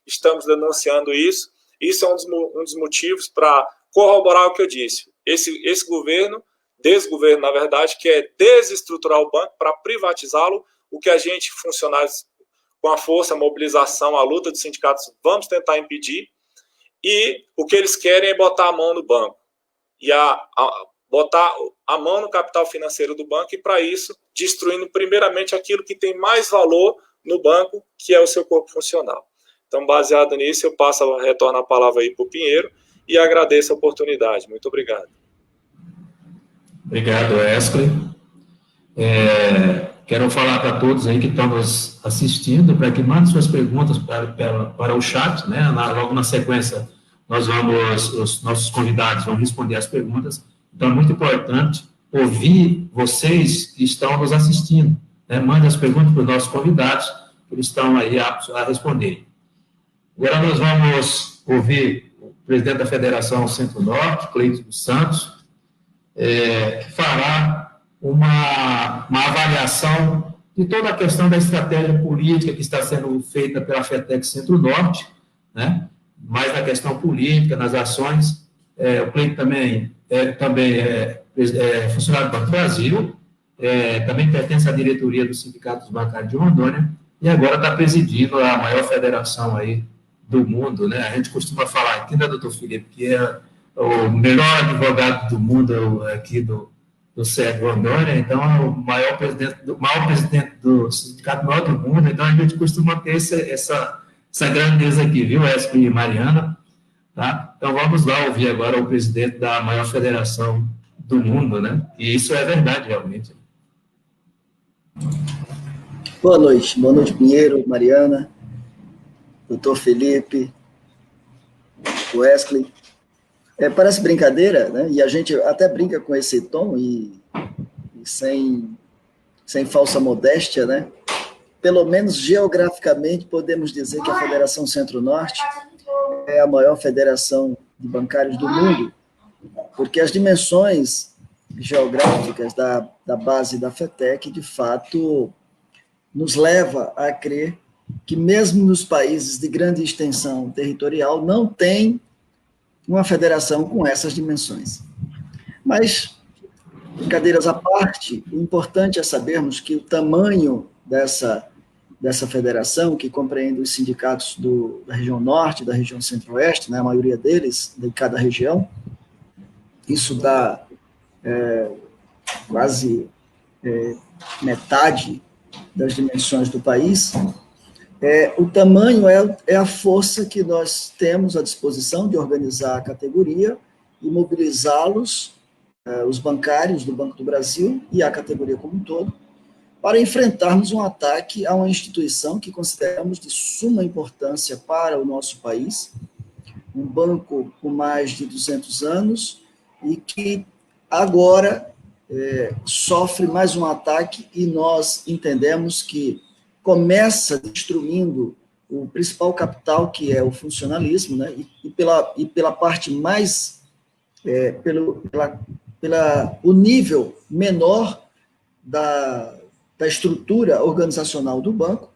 Estamos denunciando isso. Isso é um dos motivos para corroborar o que eu disse. Esse governo, desgoverno, na verdade, quer desestruturar o banco para privatizá-lo, o que a gente, funcionários, com a força, a mobilização, a luta dos sindicatos, vamos tentar impedir, e o que eles querem é botar a mão no banco, e botar a mão no capital financeiro do banco, e para isso, destruindo primeiramente aquilo que tem mais valor no banco, que é o seu corpo funcional. Então, baseado nisso, eu retorno a palavra aí para o Pinheiro, e agradeço a oportunidade. Muito obrigado. Obrigado, Wesley. Quero falar para todos aí que estão nos assistindo, para que mandem suas perguntas para o chat, né? Logo na sequência, os nossos convidados vão responder as perguntas. Então, é muito importante ouvir vocês que estão nos assistindo, né? Mandem as perguntas para os nossos convidados, que eles estão aí aptos a responder. Agora nós vamos ouvir o presidente da Federação Centro-Norte, Cleiton dos Santos, que fará uma avaliação de toda a questão da estratégia política que está sendo feita pela FETEC Centro-Norte, né? Mais na questão política, nas ações. O Cleiton também é funcionário do Banco do Brasil, também pertence à diretoria do Sindicato dos Bancários de Rondônia, e agora está presidindo a maior federação aí do mundo, né? A gente costuma falar aqui, né, doutor Felipe, que é o melhor advogado do mundo aqui do SEG Rondônia, então é o maior presidente do sindicato maior do mundo, então a gente costuma ter essa grandeza aqui, viu, Wesley e Mariana? Tá? Então vamos lá ouvir agora o presidente da maior federação do mundo, né? E isso é verdade, realmente. Boa noite, Pinheiro, Mariana, doutor Felipe, Wesley. Parece brincadeira, né? E a gente até brinca com esse tom e sem falsa modéstia, né? Pelo menos geograficamente podemos dizer que a Federação Centro-Norte é a maior federação de bancários do mundo, porque as dimensões geográficas da base da FETEC, de fato, nos leva a crer que mesmo nos países de grande extensão territorial não tem uma federação com essas dimensões. Mas, brincadeiras à parte, o importante é sabermos que o tamanho dessa federação, que compreende os sindicatos da região norte, da região centro-oeste, né, a maioria deles, de cada região, isso dá quase metade das dimensões do país. O tamanho é a força que nós temos à disposição de organizar a categoria e mobilizá-los, os bancários do Banco do Brasil e a categoria como um todo, para enfrentarmos um ataque a uma instituição que consideramos de suma importância para o nosso país, um banco com mais de 200 anos e que agora sofre mais um ataque, e nós entendemos que começa destruindo o principal capital, que é o funcionalismo, né? E pela parte mais o nível menor da estrutura organizacional do banco,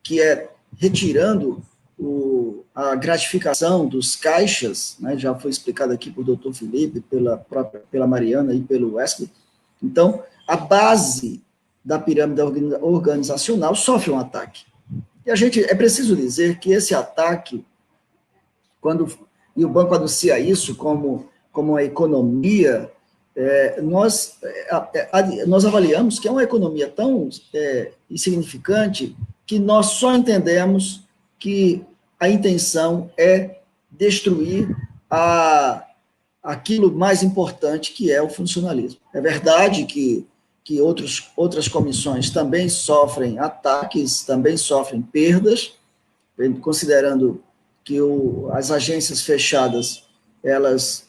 que é retirando a gratificação dos caixas, né, já foi explicado aqui por doutor Felipe, pela Mariana e pelo Wesley. Então, a base da pirâmide organizacional sofre um ataque. E é preciso dizer que esse ataque, e o banco anuncia isso como uma economia, nós avaliamos que é uma economia tão insignificante que nós só entendemos que a intenção é destruir aquilo mais importante, que é o funcionalismo. É verdade que outras comissões também sofrem ataques, também sofrem perdas, considerando que as agências fechadas, elas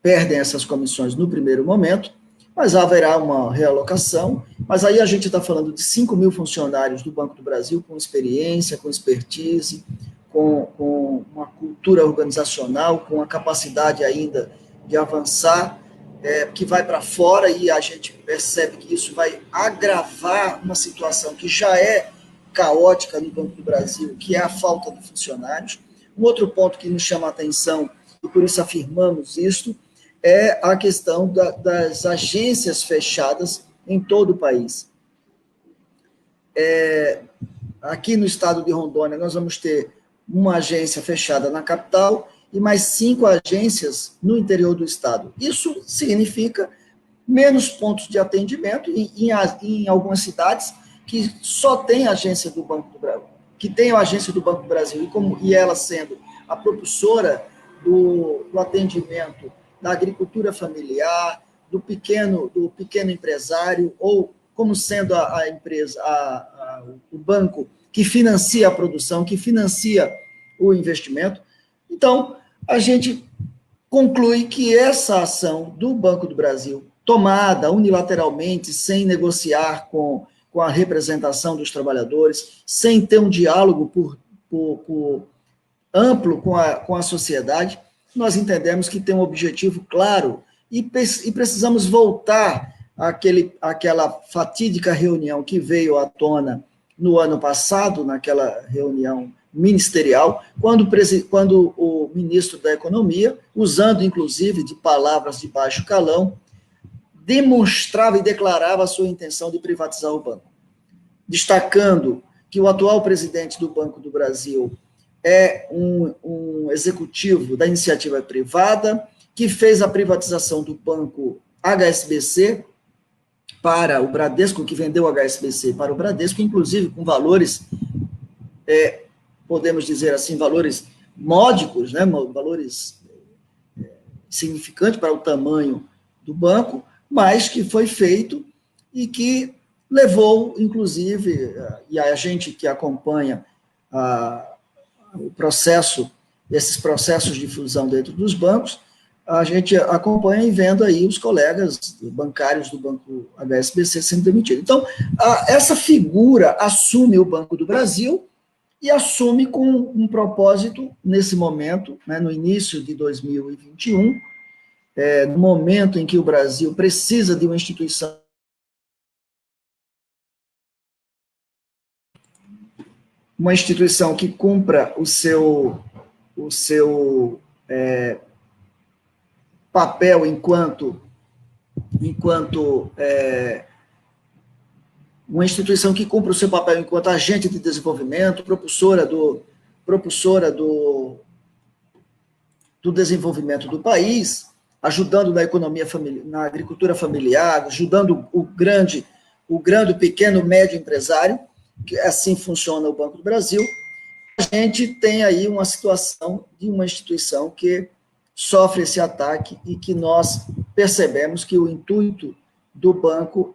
perdem essas comissões no primeiro momento, mas haverá uma realocação. Mas aí a gente está falando de 5 mil funcionários do Banco do Brasil com experiência, com expertise, com uma cultura organizacional, com a capacidade ainda de avançar, que vai para fora, e a gente percebe que isso vai agravar uma situação que já é caótica no Banco do Brasil, que é a falta de funcionários. Um outro ponto que nos chama a atenção, e por isso afirmamos isso, é a questão das agências fechadas em todo o país. Aqui no estado de Rondônia, nós vamos ter uma agência fechada na capital e mais 5 agências no interior do estado. Isso significa menos pontos de atendimento em algumas cidades que só tem agência do Banco do Brasil, que tem a agência do Banco do Brasil, e ela sendo a propulsora do atendimento da agricultura familiar, do pequeno empresário, ou como sendo a empresa, o banco que financia a produção, que financia o investimento. Então, a gente conclui que essa ação do Banco do Brasil, tomada unilateralmente, sem negociar com a representação dos trabalhadores, sem ter um diálogo amplo com a sociedade, nós entendemos que tem um objetivo claro e precisamos voltar àquela fatídica reunião que veio à tona no ano passado, naquela reunião ministerial, quando o ministro da Economia, usando inclusive de palavras de baixo calão, demonstrava e declarava a sua intenção de privatizar o banco, destacando que o atual presidente do Banco do Brasil é um executivo da iniciativa privada, que fez a privatização do banco HSBC para o Bradesco, que vendeu o HSBC para o Bradesco, inclusive com valores, podemos dizer assim, valores módicos, né, valores significantes para o tamanho do banco, mas que foi feito e que levou, inclusive, e a gente que acompanha esses processos de fusão dentro dos bancos, a gente acompanha e vendo aí os colegas bancários do Banco HSBC sendo demitidos. Então, essa figura assume o Banco do Brasil e assume com um propósito, nesse momento, né, no início de 2021, no momento em que o Brasil precisa de uma instituição que cumpra o seu papel enquanto uma instituição que cumpra o seu papel enquanto agente de desenvolvimento, propulsora do desenvolvimento do país, ajudando na economia familiar, na agricultura familiar, ajudando o grande, pequeno, médio empresário, que assim funciona o Banco do Brasil. A gente tem aí uma situação de uma instituição que sofre esse ataque e que nós percebemos que o intuito do banco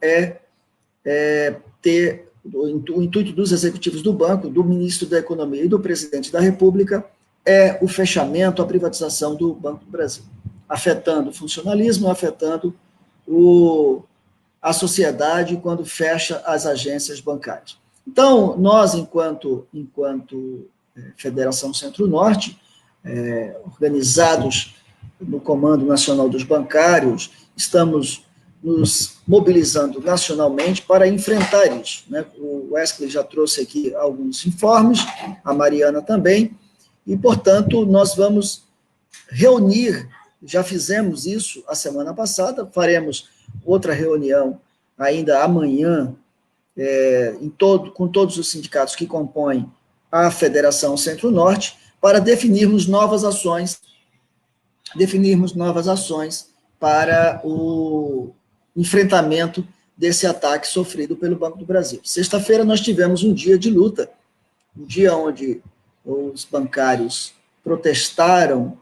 o intuito dos executivos do banco, do ministro da Economia e do presidente da República é o fechamento, a privatização do Banco do Brasil, afetando o funcionalismo, afetando a sociedade quando fecha as agências bancárias. Então, nós, enquanto Federação Centro-Norte, organizados no Comando Nacional dos Bancários, estamos nos mobilizando nacionalmente para enfrentar isso, né? O Wesley já trouxe aqui alguns informes, a Mariana também, e, portanto, nós vamos reunir, já fizemos isso a semana passada, faremos outra reunião ainda amanhã, com todos os sindicatos que compõem a Federação Centro-Norte, para definirmos novas ações para o enfrentamento desse ataque sofrido pelo Banco do Brasil. Sexta-feira nós tivemos um dia de luta, um dia onde os bancários protestaram,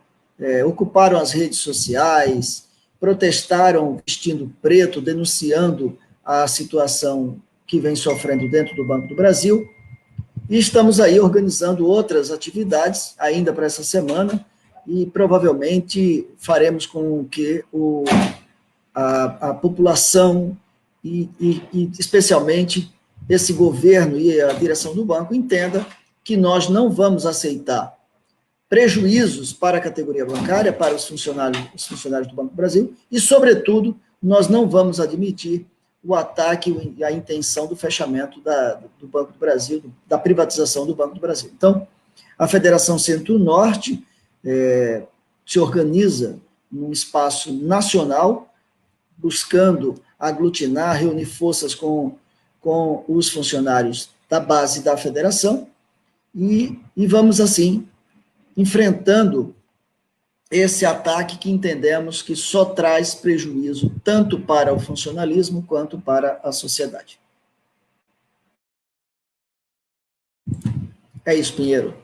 ocuparam as redes sociais, protestaram vestindo preto, denunciando a situação que vem sofrendo dentro do Banco do Brasil, e estamos aí organizando outras atividades ainda para essa semana, e provavelmente faremos com que a população e especialmente esse governo e a direção do banco entenda que nós não vamos aceitar prejuízos para a categoria bancária, para os funcionários do Banco do Brasil, e, sobretudo, nós não vamos admitir o ataque e a intenção do fechamento do Banco do Brasil, da privatização do Banco do Brasil. Então, a Federação Centro-Norte se organiza num espaço nacional, buscando aglutinar, reunir forças com os funcionários da base da federação, e vamos, assim, enfrentando esse ataque que entendemos que só traz prejuízo tanto para o funcionalismo quanto para a sociedade. É isso, Pinheiro.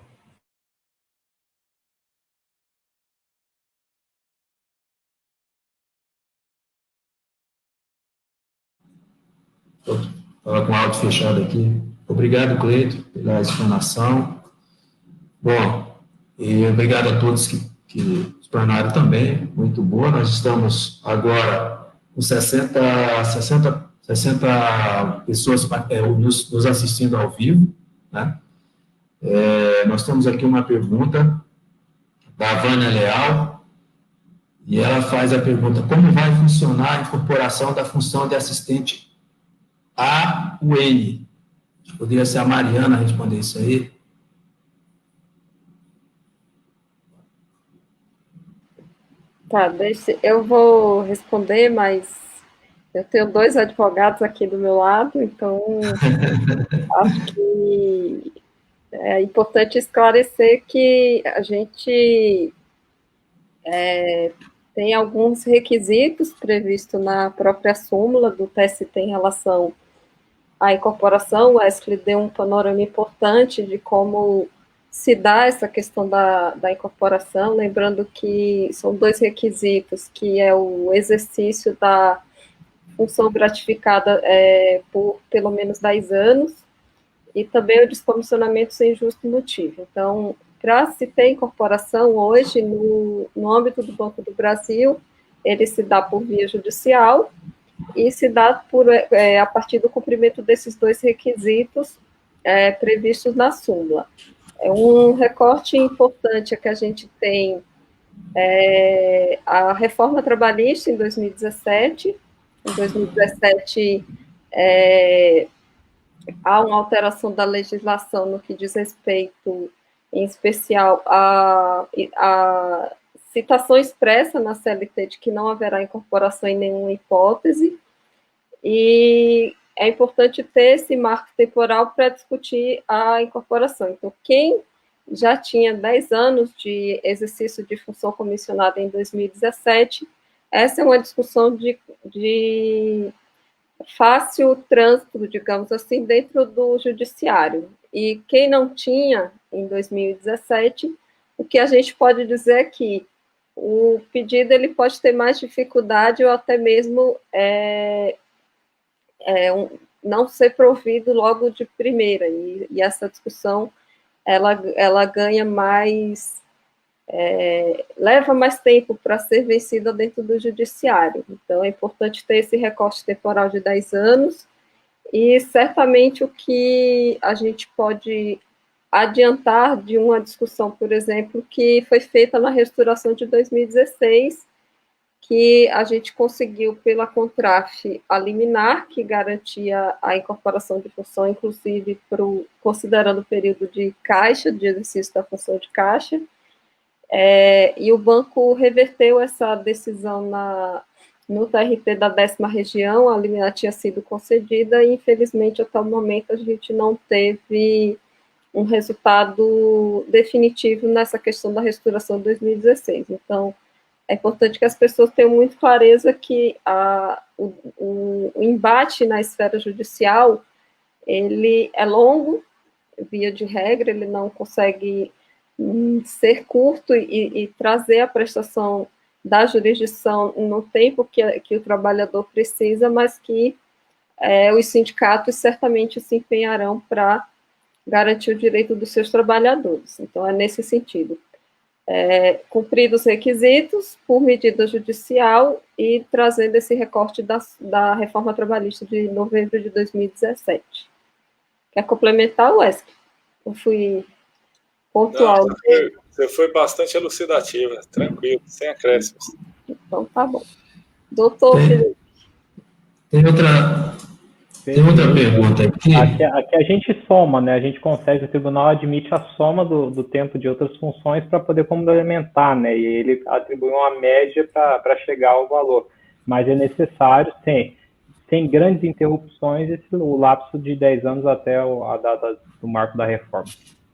Estava com o áudio fechado aqui. Obrigado, Cleito, pela explanação. Bom, e obrigado a todos que explanaram também, muito boa. Nós estamos agora com 60 pessoas nos assistindo ao vivo, né? Nós temos aqui uma pergunta da Vânia Leal, e ela faz a pergunta: como vai funcionar a incorporação da função de assistente AUN? Poderia ser a Mariana responder isso aí. Tá, eu vou responder, mas eu tenho 2 advogados aqui do meu lado, então acho que é importante esclarecer que a gente tem alguns requisitos previstos na própria súmula do TST em relação à incorporação. O Wesley deu um panorama importante de como se dá essa questão da incorporação, lembrando que são 2 requisitos, que é o exercício da função gratificada por pelo menos 10 anos, e também o descomissionamento sem justo motivo. Então, para se ter incorporação hoje, no âmbito do Banco do Brasil, ele se dá por via judicial, e se dá a partir do cumprimento desses 2 requisitos previstos na súmula. Um recorte importante é que a gente tem a reforma trabalhista em 2017. Em 2017, há uma alteração da legislação no que diz respeito, em especial, a citação expressa na CLT de que não haverá incorporação em nenhuma hipótese, e é importante ter esse marco temporal para discutir a incorporação. Então, quem já tinha 10 anos de exercício de função comissionada em 2017, essa é uma discussão de fácil trânsito, digamos assim, dentro do judiciário. E quem não tinha em 2017, o que a gente pode dizer é que o pedido ele pode ter mais dificuldade ou até mesmo não ser provido logo de primeira, e essa discussão ela ganha mais, leva mais tempo para ser vencida dentro do judiciário. Então, é importante ter esse recorte temporal de 10 anos, e certamente o que a gente pode adiantar de uma discussão, por exemplo, que foi feita na reestruturação de 2016, que a gente conseguiu, pela CONTRAF, a liminar, que garantia a incorporação de função, inclusive considerando o período de caixa, de exercício da função de caixa, e o banco reverteu essa decisão no TRT da 10ª região, a liminar tinha sido concedida, e infelizmente até o momento a gente não teve um resultado definitivo nessa questão da reestruturação de 2016. Então, é importante que as pessoas tenham muito clareza que o embate na esfera judicial, ele é longo, via de regra, ele não consegue ser curto e trazer a prestação da jurisdição no tempo que o trabalhador precisa, mas que os sindicatos certamente se empenharão para garantir o direito dos seus trabalhadores. Então, é nesse sentido. Cumpridos os requisitos por medida judicial e trazendo esse recorte da reforma trabalhista de novembro de 2017. Quer complementar, Wesley? Eu fui pontual. Não, você foi bastante elucidativa, tranquilo, sem acréscimos. Então, tá bom. Doutor Felipe. Tem outra pergunta aqui. Aqui a gente soma, né? A gente consegue, o tribunal admite a soma do tempo de outras funções para poder complementar, né? E ele atribui uma média para chegar ao valor. Mas é necessário, sem grandes interrupções, o lapso de 10 anos até a data do marco da reforma.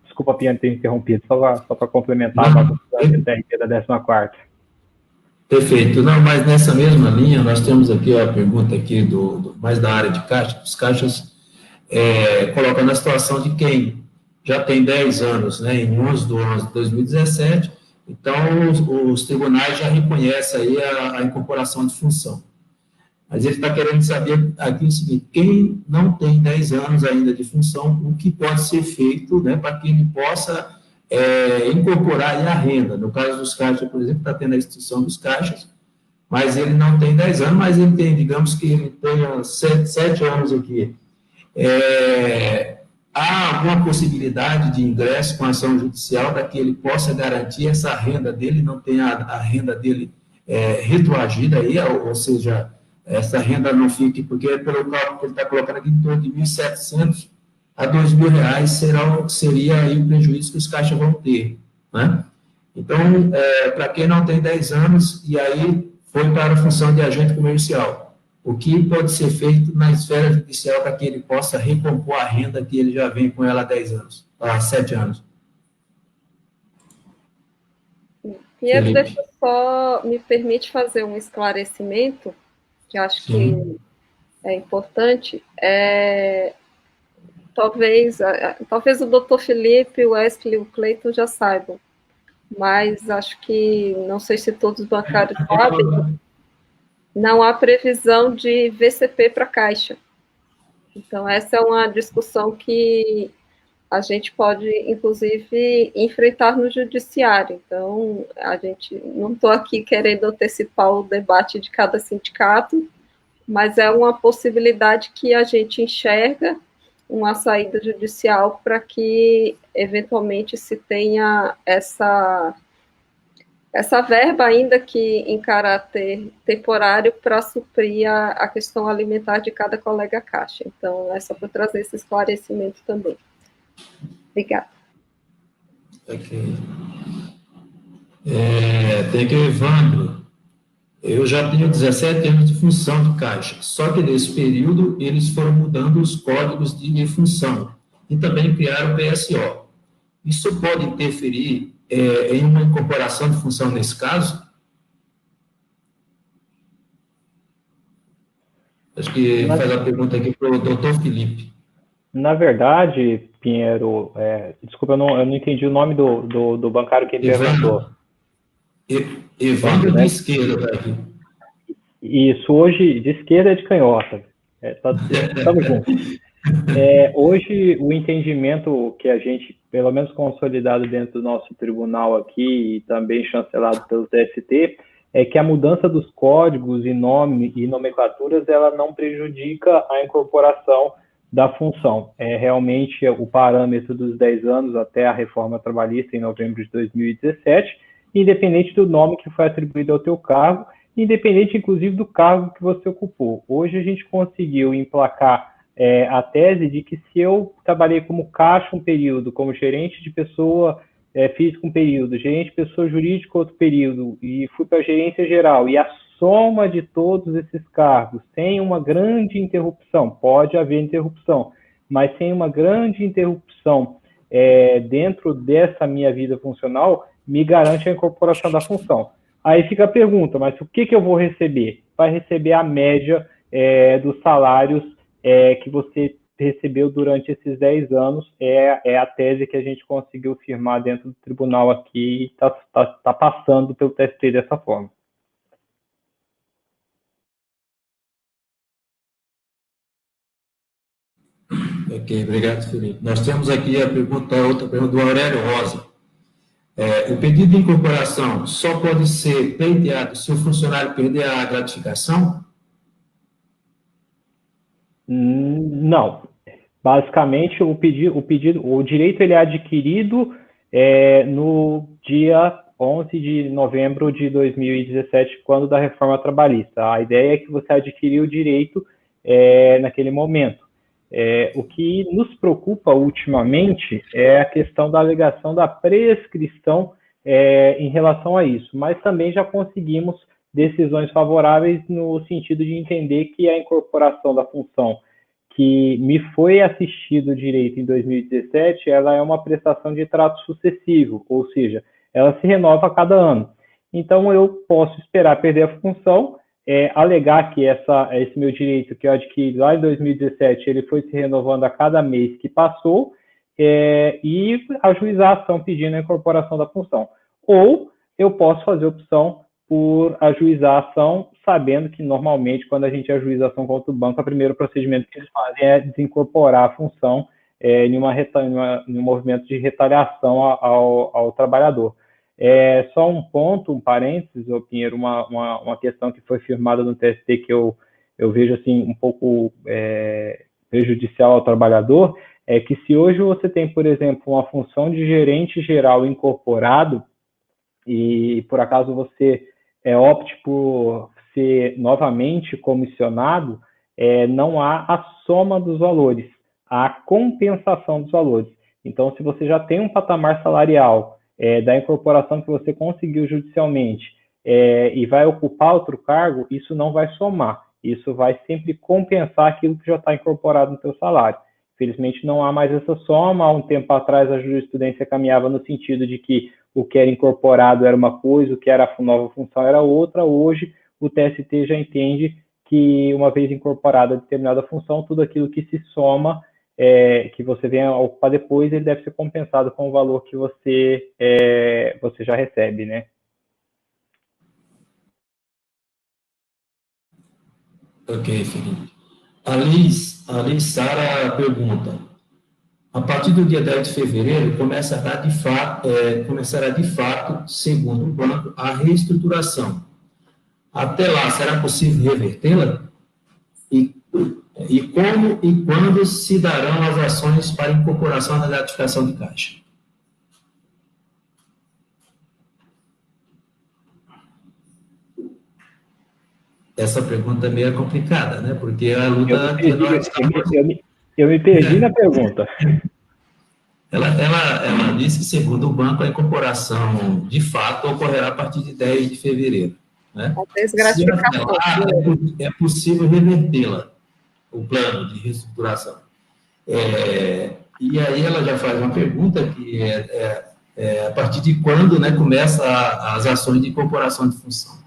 Desculpa, Pinha, ter interrompido, só para complementar a TRT da 14ª. Perfeito. Não, mas nessa mesma linha, nós temos aqui a pergunta aqui mais da área de caixa. Os caixas colocam na situação de quem já tem 10 anos, né, em 11/11/2017, então os tribunais já reconhecem aí a incorporação de função. Mas ele está querendo saber aqui o seguinte: quem não tem 10 anos ainda de função, o que pode ser feito, né, para que ele possa incorporar aí a renda. No caso dos caixas, por exemplo, está tendo a extinção dos caixas, mas ele não tem 10 anos, mas ele tem, digamos que ele tenha 7 anos aqui. Há alguma possibilidade de ingresso com ação judicial para que ele possa garantir essa renda dele, não tenha a renda dele retroagida aí, ou seja, essa renda não fique, porque pelo cálculo que ele está colocando aqui, em torno de R$ 1.700 a R$ 2.000 seria aí o prejuízo que os caixas vão ter, né? Então, para quem não tem 10 anos, e aí foi para a função de agente comercial, o que pode ser feito na esfera judicial para que ele possa recompor a renda que ele já vem com ela há 10 anos, há 7 anos? Pinheiro, deixa eu só me permite fazer um esclarecimento, que eu acho que é importante. Talvez o doutor Felipe, o Wesley e o Cleiton já saibam, mas acho que, não sei se todos os bancários sabem, não há previsão de VCP para Caixa. Então, essa é uma discussão que a gente pode, inclusive, enfrentar no judiciário. Então, não estou aqui querendo antecipar o debate de cada sindicato, mas é uma possibilidade que a gente enxerga uma saída judicial para que, eventualmente, se tenha essa verba, ainda que em caráter temporário, para suprir a questão alimentar de cada colega caixa. Então, é só para trazer esse esclarecimento também. Obrigada. Ok. Tem aqui o Evandro. Eu já tenho 17 anos de função de caixa, só que nesse período eles foram mudando os códigos de função e também criaram o PSO. Isso pode interferir em uma incorporação de função nesse caso? Acho que faz a pergunta aqui para o doutor Felipe. Na verdade, Pinheiro, desculpa, eu não entendi o nome do bancário que ele levantou. Evandro, né? De esquerda, tá aqui. Isso, hoje, de esquerda é de canhota. Estamos juntos. Hoje, o entendimento que a gente, pelo menos consolidado dentro do nosso tribunal aqui, e também chancelado pelo TST, é que a mudança dos códigos e nome e nomenclaturas, ela não prejudica a incorporação da função. É realmente o parâmetro dos 10 anos até a reforma trabalhista em novembro de 2017, independente do nome que foi atribuído ao teu cargo, independente, inclusive, do cargo que você ocupou. Hoje a gente conseguiu emplacar a tese de que se eu trabalhei como caixa um período, como gerente de pessoa física um período, gerente de pessoa jurídica outro período, e fui para a gerência geral, e a soma de todos esses cargos sem uma grande interrupção, pode haver interrupção, mas sem uma grande interrupção dentro dessa minha vida funcional, me garante a incorporação da função. Aí fica a pergunta, mas o que eu vou receber? Vai receber a média dos salários que você recebeu durante esses 10 anos, é a tese que a gente conseguiu firmar dentro do tribunal aqui e está passando pelo TST dessa forma. Ok, obrigado, Felipe. Nós temos aqui outra pergunta do Aurélio Rosa. O pedido de incorporação só pode ser pleiteado se o funcionário perder a gratificação? Não. Basicamente, o direito ele é adquirido no dia 11 de novembro de 2017, quando da reforma trabalhista. A ideia é que você adquiriu o direito naquele momento. O que nos preocupa ultimamente é a questão da alegação da prescrição em relação a isso, mas também já conseguimos decisões favoráveis no sentido de entender que a incorporação da função que me foi assistido direito em 2017, ela é uma prestação de trato sucessivo, ou seja, ela se renova a cada ano. Então, eu posso esperar perder a função, alegar que esse meu direito que eu adquiri lá em 2017, ele foi se renovando a cada mês que passou, e ajuizar a ação pedindo a incorporação da função. Ou eu posso fazer opção por ajuizar a ação, sabendo que normalmente quando a gente ajuiza a ação contra o banco, o primeiro procedimento que eles fazem é desincorporar a função em um movimento de retaliação ao trabalhador. Só um ponto, um parênteses, Pinheiro, uma questão que foi firmada no TST que eu vejo assim um pouco prejudicial ao trabalhador, é que se hoje você tem, por exemplo, uma função de gerente geral incorporado, e por acaso você opte por ser novamente comissionado, não há a soma dos valores, há a compensação dos valores. Então, se você já tem um patamar salarial da incorporação que você conseguiu judicialmente e vai ocupar outro cargo, isso não vai somar, isso vai sempre compensar aquilo que já está incorporado no seu salário. Felizmente, não há mais essa soma. Há um tempo atrás, a jurisprudência caminhava no sentido de que o que era incorporado era uma coisa, o que era a nova função era outra. Hoje, o TST já entende que, uma vez incorporada determinada função, tudo aquilo que se soma, que você venha a ocupar depois, ele deve ser compensado com o valor que você já recebe, né? Ok, Felipe. A Liz Sara pergunta: a partir do dia 10 de fevereiro, começará de fato, segundo o banco, a reestruturação. Até lá, será possível revertê-la? E como e quando se darão as ações para incorporação da gratificação de caixa? Essa pergunta é meio complicada, né? Porque a luta que nós estamos... Eu me perdi na pergunta. Ela disse que, segundo o banco, a incorporação, de fato, ocorrerá a partir de 10 de fevereiro. Né? Se até lá, é possível revertê-la, o plano de reestruturação. E aí ela já faz uma pergunta que a partir de quando, né, começa as ações de incorporação de função.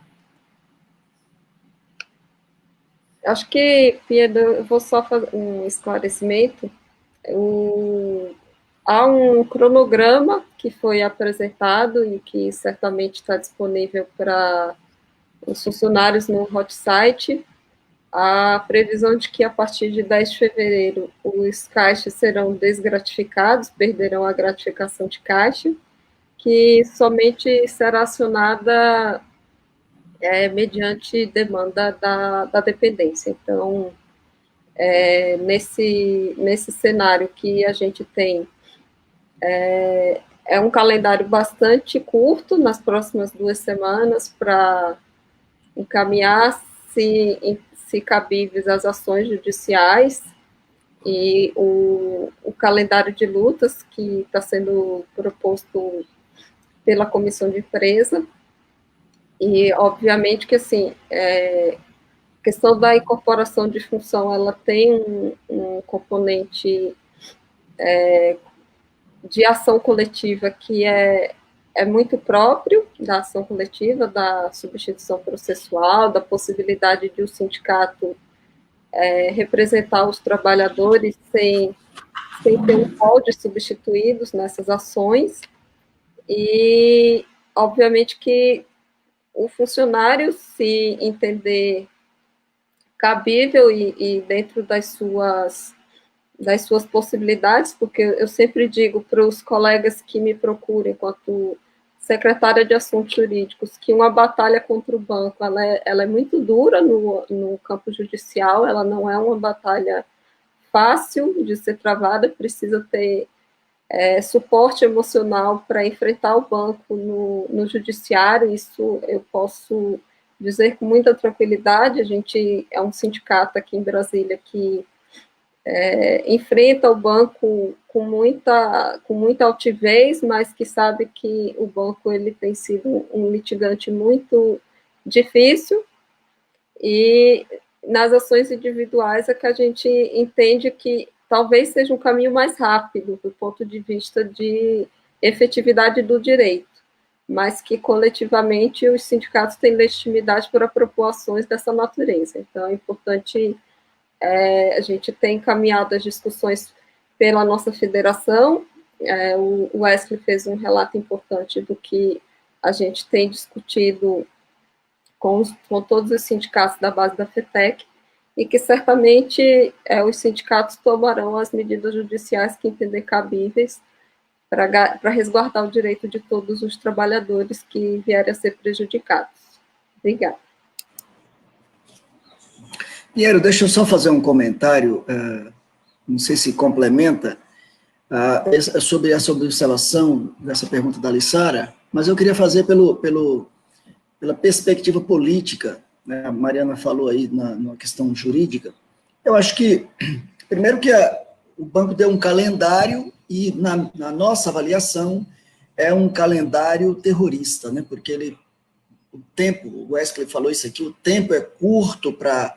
Acho que, Pedro, eu vou só fazer um esclarecimento. Há um cronograma que foi apresentado e que certamente está disponível para os funcionários no hot site. A previsão de que, a partir de 10 de fevereiro, os caixas serão desgratificados, perderão a gratificação de caixa, que somente será acionada mediante demanda da dependência. Então, nesse cenário que a gente tem, é um calendário bastante curto, nas próximas 2 semanas, para encaminhar, se cabíveis, as ações judiciais, e o calendário de lutas que está sendo proposto pela comissão de empresa. E, obviamente, que, assim, a questão da incorporação de função, ela tem um componente de ação coletiva que é muito próprio da ação coletiva, da substituição processual, da possibilidade de o sindicato representar os trabalhadores sem ter um rol de substituídos nessas ações. E, obviamente, que o funcionário, se entender cabível e dentro das suas possibilidades, porque eu sempre digo para os colegas que me procuram enquanto secretária de Assuntos Jurídicos que uma batalha contra o banco, ela é muito dura no campo judicial, ela não é uma batalha fácil de ser travada, precisa ter suporte emocional para enfrentar o banco no judiciário. Isso eu posso dizer com muita tranquilidade. A gente é um sindicato aqui em Brasília que enfrenta o banco com muita altivez, mas que sabe que o banco ele tem sido um litigante muito difícil, e nas ações individuais é que a gente entende que talvez seja um caminho mais rápido do ponto de vista de efetividade do direito, mas que coletivamente os sindicatos têm legitimidade para propor ações dessa natureza. Então é importante a gente ter encaminhado as discussões pela nossa federação. O Wesley fez um relato importante do que a gente tem discutido com todos os sindicatos da base da FETEC, e que certamente os sindicatos tomarão as medidas judiciais que entender cabíveis para resguardar o direito de todos os trabalhadores que vierem a ser prejudicados. Obrigada. Pinheiro, deixa eu só fazer um comentário, não sei se complementa, sobre essa observação dessa pergunta da Lissara, mas eu queria fazer pela perspectiva política, né? A Mariana falou aí na questão jurídica. Eu acho que, primeiro, que o banco deu um calendário, e na nossa avaliação é um calendário terrorista, né? Porque o tempo, o Wesley falou isso aqui, o tempo é curto para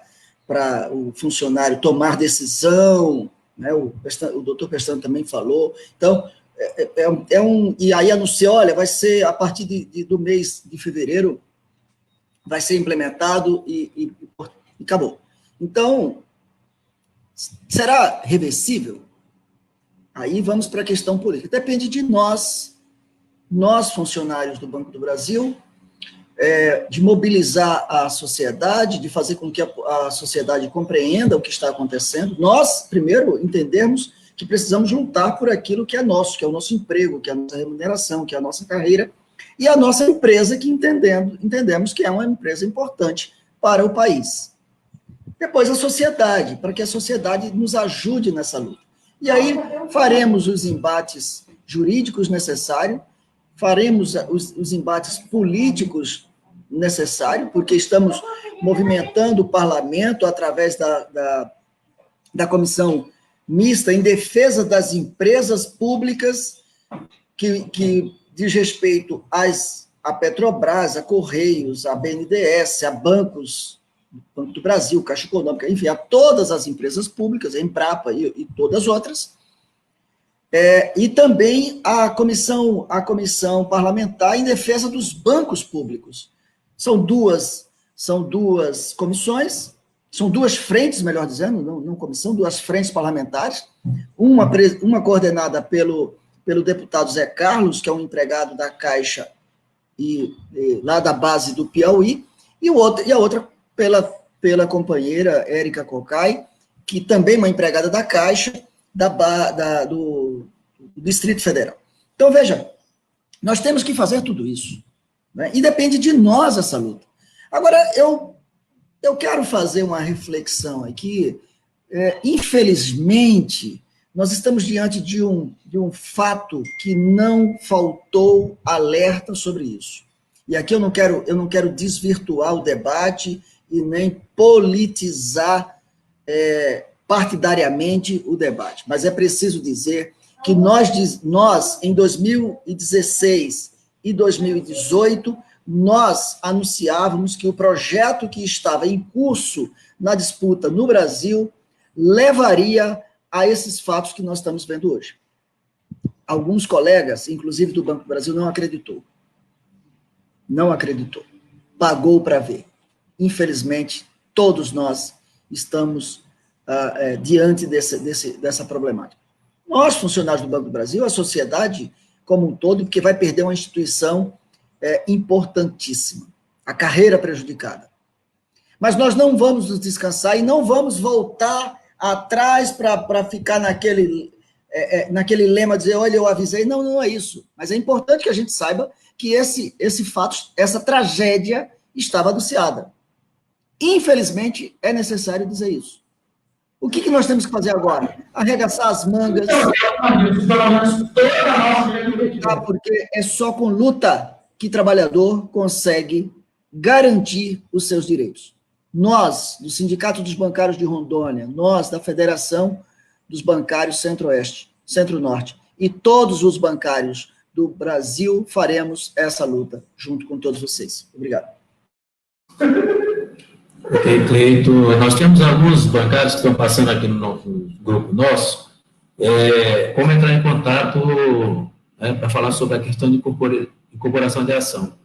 o funcionário tomar decisão, né? O doutor Pestana também falou. Então, e aí anunciou, olha, vai ser a partir do mês de fevereiro, vai ser implementado e acabou. Então, será reversível? Aí vamos para a questão política. Depende de nós funcionários do Banco do Brasil, de mobilizar a sociedade, de fazer com que a sociedade compreenda o que está acontecendo. Nós, primeiro, entendermos que precisamos lutar por aquilo que é o nosso emprego, que é a nossa remuneração, que é a nossa carreira, e a nossa empresa, que entendemos que é uma empresa importante para o país. Depois a sociedade, para que a sociedade nos ajude nessa luta. E aí faremos os embates jurídicos necessários, faremos os embates políticos necessários, porque estamos movimentando o parlamento através da comissão mista em defesa das empresas públicas que diz respeito a Petrobras, a Correios, a BNDES, a bancos, Banco do Brasil, Caixa Econômica, enfim, a todas as empresas públicas, a Embrapa e todas as outras, e também a comissão parlamentar em defesa dos bancos públicos. São duas comissões, são duas frentes, melhor dizendo, não comissão, duas frentes parlamentares, uma coordenada pelo deputado Zé Carlos, que é um empregado da Caixa lá da base do Piauí, e a outra pela companheira Érica Cocai, que também é uma empregada da Caixa, do Distrito Federal. Então, veja, nós temos que fazer tudo isso, né? E depende de nós essa luta. Agora, eu quero fazer uma reflexão aqui, infelizmente, nós estamos diante de um fato que não faltou alerta sobre isso. E aqui eu não quero desvirtuar o debate e nem politizar partidariamente o debate, mas é preciso dizer que nós em 2016 e 2018, nós anunciávamos que o projeto que estava em curso na disputa no Brasil levaria a esses fatos que nós estamos vendo hoje. Alguns colegas, inclusive do Banco do Brasil, não acreditou. Não acreditou. Pagou para ver. Infelizmente, todos nós estamos diante dessa problemática. Nós, funcionários do Banco do Brasil, a sociedade como um todo, porque vai perder uma instituição importantíssima, a carreira prejudicada. Mas nós não vamos nos descansar e não vamos voltar atrás para ficar naquele lema, dizer, olha, eu avisei. Não, não é isso. Mas é importante que a gente saiba que esse fato, essa tragédia estava anunciada. Infelizmente, é necessário dizer isso. O que nós temos que fazer agora? Arregaçar as mangas. Porque é só com luta que o trabalhador consegue garantir os seus direitos. Nós, do Sindicato dos Bancários de Rondônia, nós, da Federação dos Bancários Centro-Oeste, Centro-Norte, e todos os bancários do Brasil, faremos essa luta junto com todos vocês. Obrigado. Ok, Cleito. Nós temos alguns bancários que estão passando aqui no grupo nosso. Como entrar em contato para falar sobre a questão de incorporação de ação.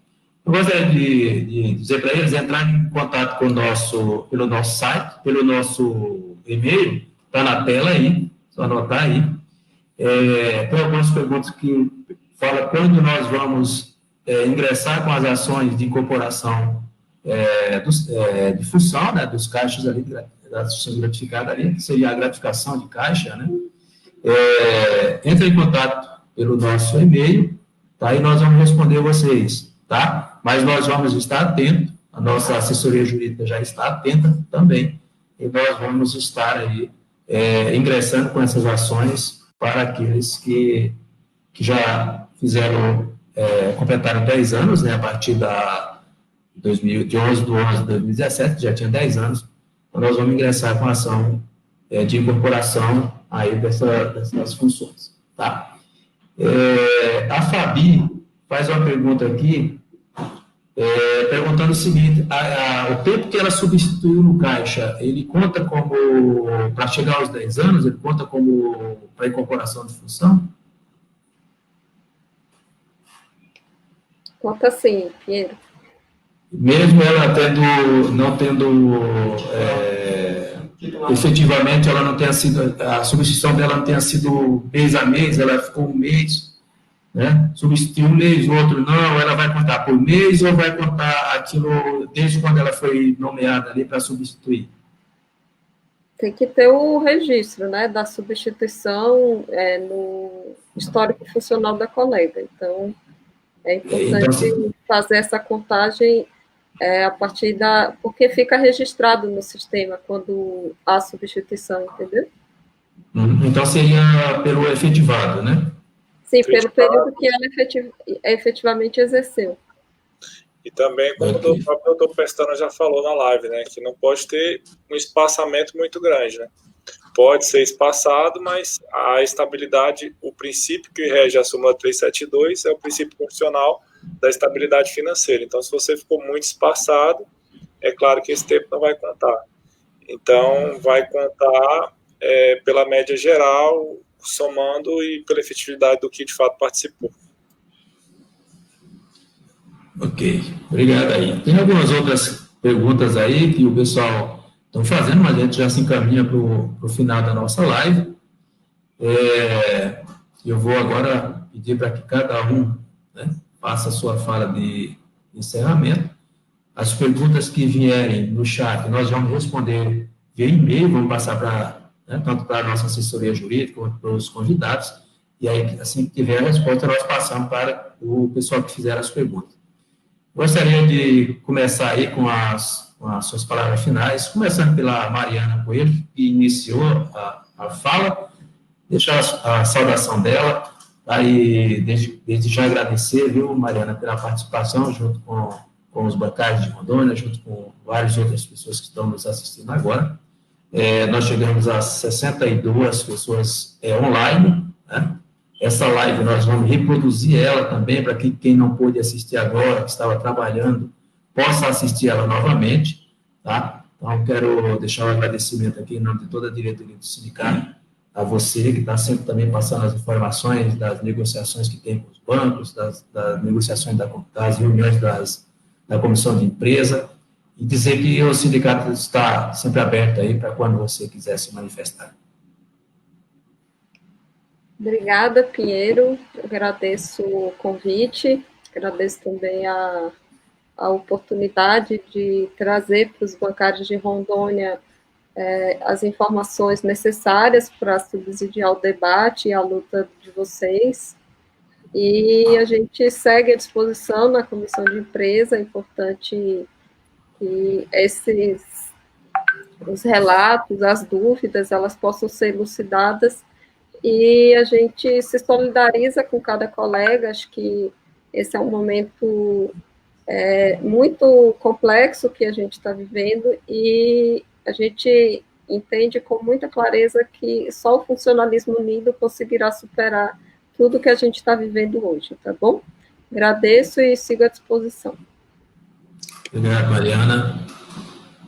Eu gostaria de dizer para eles entrarem em contato pelo nosso site, pelo nosso e-mail, está na tela aí, só anotar aí. Tem algumas perguntas que falam quando nós vamos ingressar com as ações de incorporação de função, né, dos caixas ali, da função gratificada ali, que seria a gratificação de caixa, né? Entre em contato pelo nosso e-mail, tá? E nós vamos responder vocês, tá? Mas nós vamos estar atentos, a nossa assessoria jurídica já está atenta também, e nós vamos estar aí ingressando com essas ações para aqueles que já completaram 10 anos, né, a partir de 11 de 11 de 2017, já tinha 10 anos, então nós vamos ingressar com a ação de incorporação aí dessas funções, tá? A Fabi faz uma pergunta aqui, perguntando o seguinte, o tempo que ela substituiu no caixa, ele conta como, para chegar aos 10 anos, ele conta como para incorporação de função? Conta sim, Pinheiro. Mesmo ela não tendo efetivamente, ela não tenha sido, a substituição dela não tenha sido mês a mês, ela ficou um mês, né? Substituiu um mês, o outro não, ela vai contar por mês ou vai contar aquilo desde quando ela foi nomeada ali para substituir? Tem que ter o registro, né, da substituição no histórico funcional da colega. Então, é importante fazer essa contagem a partir porque fica registrado no sistema quando há substituição, entendeu? Então, seria pelo efetivado, né? Sim, pelo período que ela efetivamente exerceu. E também, como o próprio doutor Pestana já falou na live, né, que não pode ter um espaçamento muito grande, né? Pode ser espaçado, mas a estabilidade, o princípio que rege a súmula 372 é o princípio constitucional da estabilidade financeira. Então, se você ficou muito espaçado, é claro que esse tempo não vai contar. Então, vai contar pela média geral, somando e pela efetividade do que de fato participou. Ok, obrigado aí. Tem algumas outras perguntas aí que o pessoal estão fazendo, mas a gente já se encaminha para o final da nossa live. Eu vou agora pedir para que cada um, né, faça a sua fala de encerramento. As perguntas que vierem no chat, nós vamos responder via e-mail, vamos passar tanto para a nossa assessoria jurídica quanto para os convidados, e aí, assim que tiver a resposta, nós passamos para o pessoal que fizer as perguntas. Gostaria de começar aí com as com as suas palavras finais, começando pela Mariana Coelho, que iniciou a fala, deixar a saudação dela, aí desde já agradecer, viu, Mariana, pela participação, junto com os bancários de Rondônia, junto com várias outras pessoas que estão nos assistindo agora. Nós chegamos a 62 pessoas online, né? Essa live nós vamos reproduzir ela também, para que quem não pôde assistir agora, que estava trabalhando, possa assistir ela novamente, tá? Então, quero deixar um agradecimento aqui em nome de toda a diretoria do sindicato, a você, que está sempre também passando as informações das negociações que tem com os bancos, das negociações das reuniões da comissão de empresa, e dizer que o sindicato está sempre aberto aí para quando você quiser se manifestar. Obrigada, Pinheiro. Agradeço o convite, agradeço também a oportunidade de trazer para os bancários de Rondônia as informações necessárias para subsidiar o debate e a luta de vocês. E a gente segue à disposição na comissão de empresa. É importante que os relatos, as dúvidas, elas possam ser elucidadas, e a gente se solidariza com cada colega. Acho que esse é um momento muito complexo que a gente está vivendo, e a gente entende com muita clareza que só o funcionalismo unido conseguirá superar tudo que a gente está vivendo hoje, tá bom? Agradeço e sigo à disposição. Obrigado, Mariana.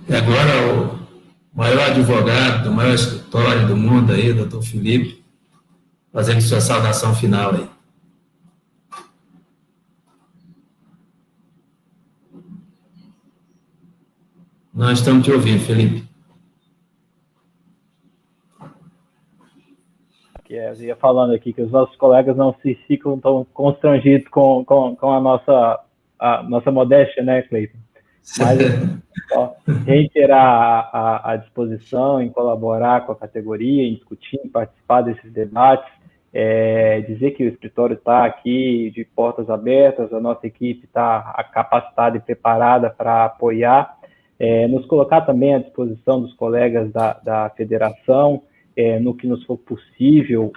E agora o maior advogado do maior escritório do mundo aí, doutor Felipe, fazendo sua saudação final aí. Nós estamos te ouvindo, Felipe. Eu ia falando aqui que os nossos colegas não se ficam tão constrangidos com a nossa modéstia, né, Cleiton? Mas só reiterar a disposição em colaborar com a categoria, em discutir, em participar desses debates, dizer que o escritório está aqui de portas abertas, a nossa equipe está capacitada e preparada para apoiar, nos colocar também à disposição dos colegas da federação, no que nos for possível.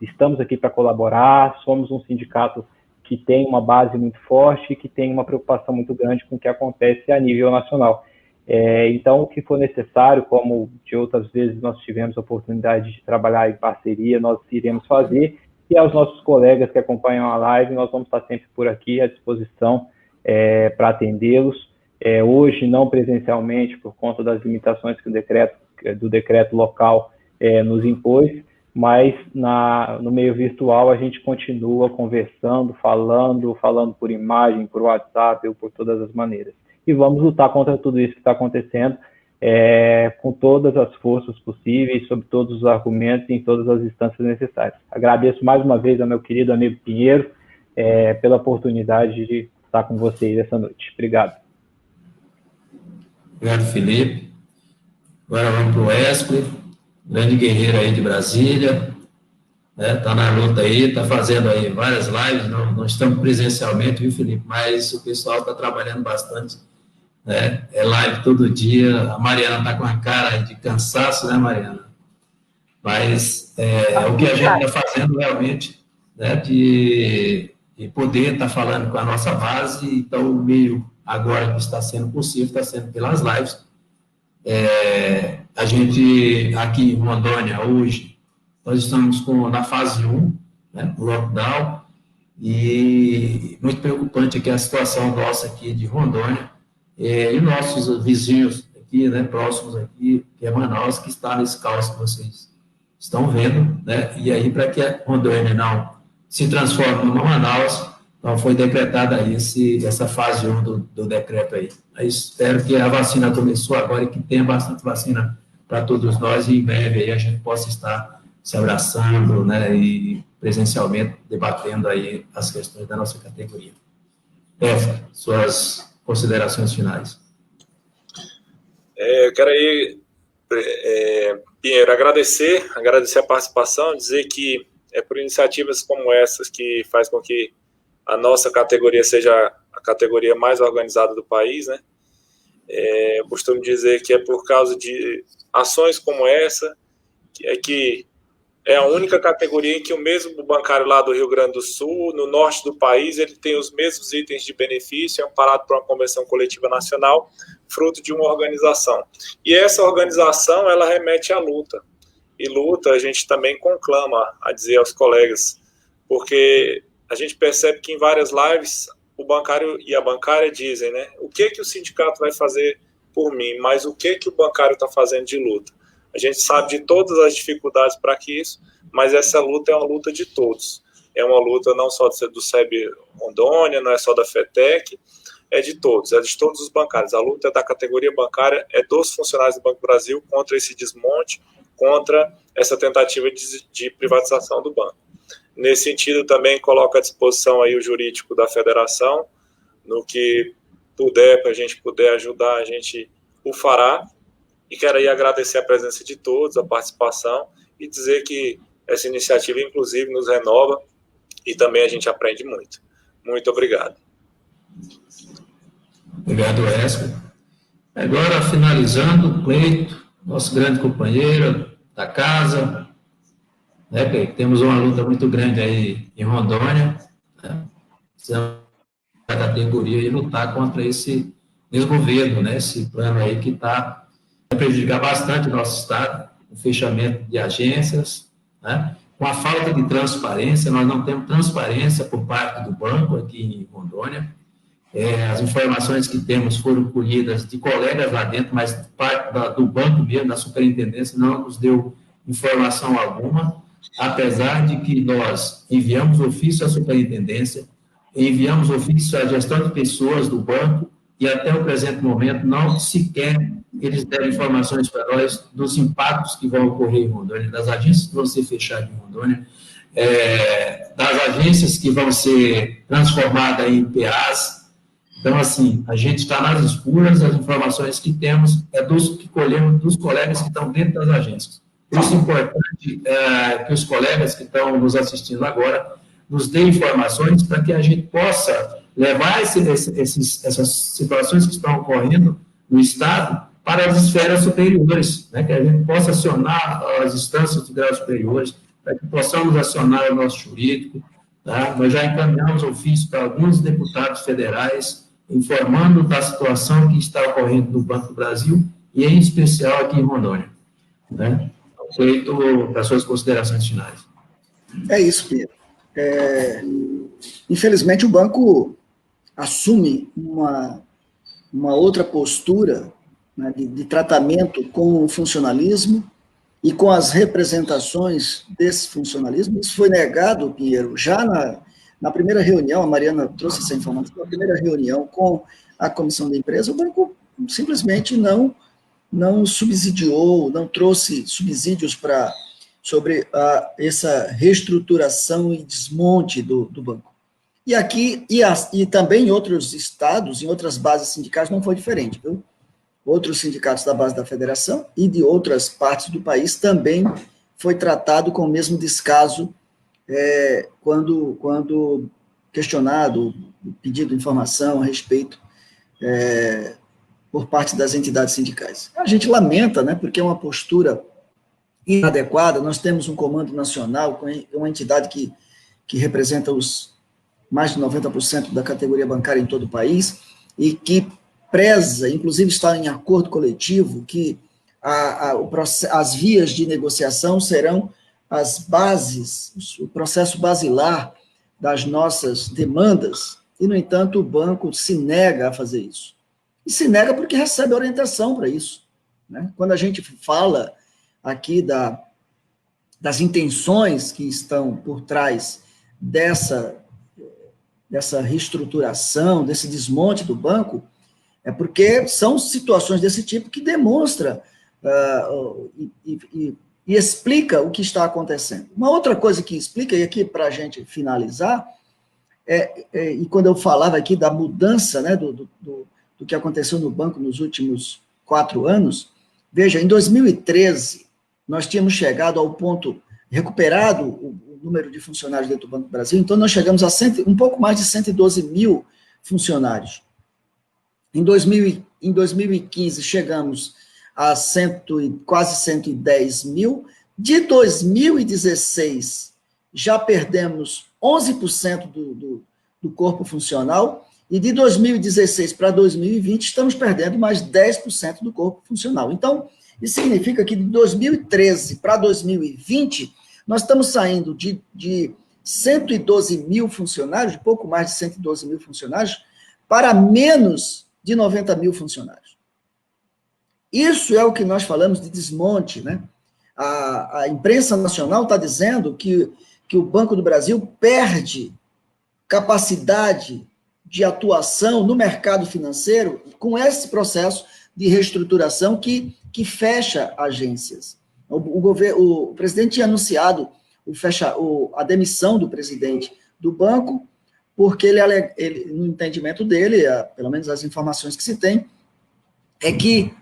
Estamos aqui para colaborar, somos um sindicato que tem uma base muito forte e que tem uma preocupação muito grande com o que acontece a nível nacional. Então, o que for necessário, como de outras vezes nós tivemos a oportunidade de trabalhar em parceria, nós iremos fazer, e aos nossos colegas que acompanham a live, nós vamos estar sempre por aqui à disposição para atendê-los. Hoje, não presencialmente, por conta das limitações que do decreto local nos impôs, mas no meio virtual a gente continua conversando, falando por imagem, por WhatsApp ou por todas as maneiras. E vamos lutar contra tudo isso que está acontecendo com todas as forças possíveis, sob todos os argumentos e em todas as instâncias necessárias. Agradeço mais uma vez ao meu querido amigo Pinheiro pela oportunidade de estar com vocês essa noite. Obrigado. Obrigado, Felipe. Agora vamos para o Wesley, grande guerreiro aí de Brasília, está na luta aí, está fazendo aí várias lives, não estamos presencialmente, viu, Felipe? Mas o pessoal está trabalhando bastante, né? Live todo dia. A Mariana está com a cara de cansaço, né, Mariana? Mas o que a gente está fazendo realmente, né, de poder estar falando com a nossa base. Então, o meio agora que está sendo possível, está sendo pelas lives. A gente, aqui em Rondônia, hoje, nós estamos na fase 1, né, do lockdown, e muito preocupante aqui a situação nossa aqui de Rondônia, e nossos vizinhos aqui, né, próximos aqui, que é Manaus, que está nesse caos que vocês estão vendo, né, e aí, para que a Rondônia não se transforme numa Manaus, então foi decretada aí essa fase 1 do decreto aí. Aí espero que a vacina começou agora e que tenha bastante vacina para todos nós, e em breve aí a gente possa estar se abraçando, né, e presencialmente debatendo aí as questões da nossa categoria. Suas considerações finais. Eu quero aí, Pinheiro, agradecer a participação, dizer que é por iniciativas como essas que faz com que a nossa categoria seja a categoria mais organizada do país, né? Eu costumo dizer que é por causa de ações como essa, que é a única categoria em que o mesmo bancário lá do Rio Grande do Sul, no norte do país, ele tem os mesmos itens de benefício, é amparado por uma convenção coletiva nacional, fruto de uma organização. E essa organização, ela remete à luta. E luta a gente também conclama a dizer aos colegas, porque a gente percebe que em várias lives o bancário e a bancária dizem, né, o que o sindicato vai fazer por mim, mas o que o bancário está fazendo de luta. A gente sabe de todas as dificuldades para que isso, mas essa luta é uma luta de todos. É uma luta não só do SEB Rondônia, não é só da FETEC, é de todos os bancários. A luta é da categoria bancária, é dos funcionários do Banco do Brasil contra esse desmonte, contra essa tentativa de privatização do banco. Nesse sentido, também coloco à disposição aí o jurídico da federação, no que puder, para a gente poder ajudar, a gente o fará. E quero aí agradecer a presença de todos, a participação, e dizer que essa iniciativa, inclusive, nos renova e também a gente aprende muito. Muito obrigado. Obrigado, Esco. Agora, finalizando, o Cleito, nosso grande companheiro da casa, né, Cleito? Temos uma luta muito grande aí em Rondônia, né? Precisamos da categoria e lutar contra esse desgoverno, né? Esse plano aí que está prejudicar bastante o nosso Estado, o fechamento de agências, né? Com a falta de transparência, nós não temos transparência por parte do banco aqui em Rondônia. As informações que temos foram colhidas de colegas lá dentro, mas parte do banco mesmo, da superintendência, não nos deu informação alguma, apesar de que nós enviamos ofício à superintendência, enviamos ofício à gestão de pessoas do banco, e até o presente momento não sequer eles deram informações para nós dos impactos que vão ocorrer em Rondônia, das agências que vão ser fechadas em Rondônia, das agências que vão ser transformadas em PAs. Então, assim, a gente está nas escuras, as informações que temos dos que colhemos dos colegas que estão dentro das agências. Por isso é importante que os colegas que estão nos assistindo agora nos deem informações para que a gente possa levar essas situações que estão ocorrendo no Estado para as esferas superiores, né, que a gente possa acionar as instâncias de grau superiores, para que possamos acionar o nosso jurídico. Tá? Nós já encaminhamos ofício para alguns deputados federais, informando da situação que está ocorrendo no Banco do Brasil, e em especial aqui em Rondônia. Né? Feito para suas considerações finais. É isso, Pedro. Infelizmente, o banco assume uma outra postura, né, de tratamento com o funcionalismo e com as representações desse funcionalismo. Isso foi negado, Pinheiro, já na primeira reunião, a Mariana trouxe essa informação, na primeira reunião com a comissão da empresa, o banco simplesmente não subsidiou, não trouxe subsídios sobre essa reestruturação e desmonte do banco. E aqui, e também em outros estados, em outras bases sindicais, não foi diferente, viu? Outros sindicatos da base da federação e de outras partes do país também foi tratado com o mesmo descaso quando questionado, pedido de informação a respeito por parte das entidades sindicais. A gente lamenta, né, porque é uma postura inadequada. Nós temos um comando nacional, uma entidade que representa mais de 90% da categoria bancária em todo o país, e que preza, inclusive está em acordo coletivo, que as vias de negociação serão as bases, o processo basilar das nossas demandas, e, no entanto, o banco se nega a fazer isso. E se nega porque recebe orientação para isso. Né? Quando a gente fala aqui das intenções que estão por trás dessa reestruturação, desse desmonte do banco, é porque são situações desse tipo que demonstram e explica o que está acontecendo. Uma outra coisa que explica, e aqui para a gente finalizar, e quando eu falava aqui da mudança, né, do que aconteceu no banco nos últimos 4 anos, veja, em 2013, nós tínhamos chegado ao ponto, recuperado o número de funcionários dentro do Banco do Brasil, então nós chegamos a um pouco mais de 112 mil funcionários. Em 2015, em 2015 chegamos a quase 110 mil. De 2016, já perdemos 11% do corpo funcional, e de 2016 para 2020, estamos perdendo mais 10% do corpo funcional. Então, isso significa que de 2013 para 2020, nós estamos saindo de 112 mil funcionários, de pouco mais de 112 mil funcionários, para menos de 90 mil funcionários. Isso é o que nós falamos de desmonte, né? A imprensa nacional está dizendo que o Banco do Brasil perde capacidade de atuação no mercado financeiro com esse processo de reestruturação que fecha agências. O presidente tinha anunciado a demissão do presidente do banco, porque ele, no entendimento dele, pelo menos as informações que se tem, é que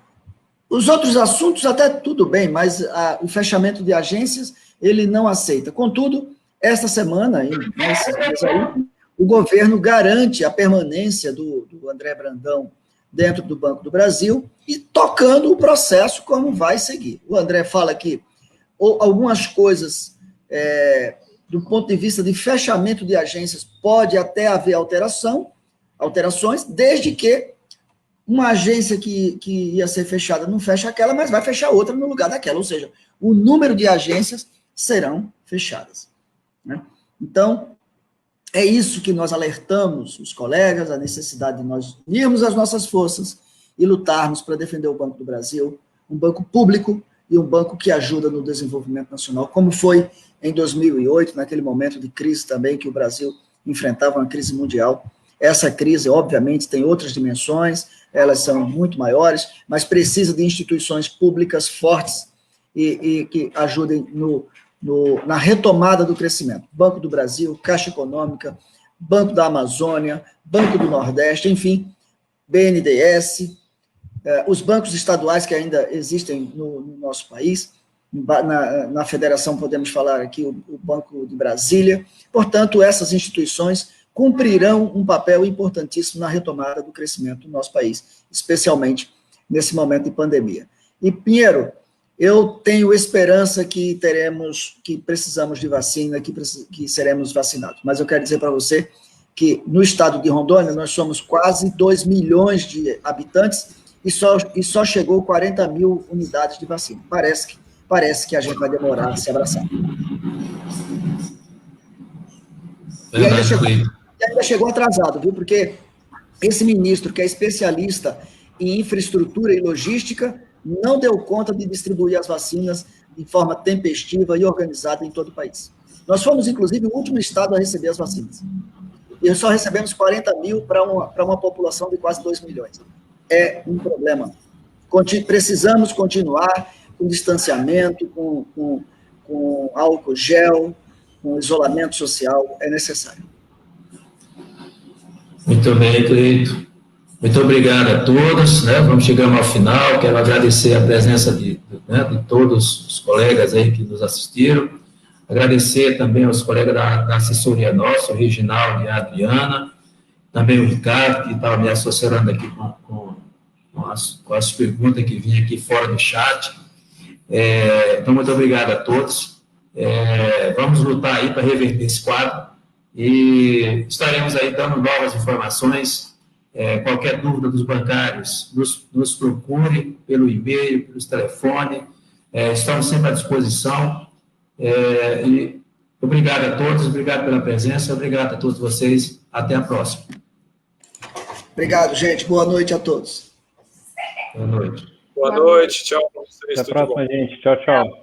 os outros assuntos até tudo bem, mas o fechamento de agências ele não aceita. Contudo, esta semana, nesses dias aí, o governo garante a permanência do André Brandão dentro do Banco do Brasil e tocando o processo como vai seguir. O André fala que algumas coisas, do ponto de vista de fechamento de agências, pode até haver alterações, desde que uma agência que ia ser fechada não fecha aquela, mas vai fechar outra no lugar daquela, ou seja, o número de agências serão fechadas, né? Então, é isso que nós alertamos os colegas, a necessidade de nós unirmos as nossas forças e lutarmos para defender o Banco do Brasil, um banco público e um banco que ajuda no desenvolvimento nacional, como foi em 2008, naquele momento de crise também, que o Brasil enfrentava uma crise mundial. Essa crise, obviamente, tem outras dimensões, elas são muito maiores, mas precisa de instituições públicas fortes e que ajudem na retomada do crescimento. Banco do Brasil, Caixa Econômica, Banco da Amazônia, Banco do Nordeste, enfim, BNDES, os bancos estaduais que ainda existem no nosso país, na federação podemos falar aqui o Banco de Brasília. Portanto, essas instituições cumprirão um papel importantíssimo na retomada do crescimento do nosso país, especialmente nesse momento de pandemia. E, Pinheiro, eu tenho esperança que precisamos de vacina, que seremos vacinados. Mas eu quero dizer para você que no estado de Rondônia nós somos quase 2 milhões de habitantes e só chegou 40 mil unidades de vacina. Parece que a gente vai demorar a se abraçar. E ainda chegou atrasado, viu? Porque esse ministro, que é especialista em infraestrutura e logística, não deu conta de distribuir as vacinas de forma tempestiva e organizada em todo o país. Nós fomos, inclusive, o último estado a receber as vacinas. E só recebemos 40 mil para uma população de quase 2 milhões. É um problema. Precisamos continuar com distanciamento, com álcool gel, com isolamento social, é necessário. Muito bem, Cleito. Muito obrigado a todos, né? Vamos chegando ao final. Quero agradecer a presença de todos os colegas aí que nos assistiram. Agradecer também aos colegas da assessoria nossa, o Reginaldo e a Adriana, também o Ricardo, que estava me assessorando aqui com as perguntas que vinham aqui fora do chat. Então, muito obrigado a todos. Vamos lutar aí para reverter esse quadro e estaremos aí dando novas informações. Qualquer dúvida dos bancários, nos procure pelo e-mail, pelos telefones, estamos sempre à disposição. E obrigado a todos, obrigado pela presença, obrigado a todos vocês, até a próxima. Obrigado, gente, boa noite a todos. Boa noite. Boa noite, tchau para vocês. Até a próxima, gente. Tchau, tchau.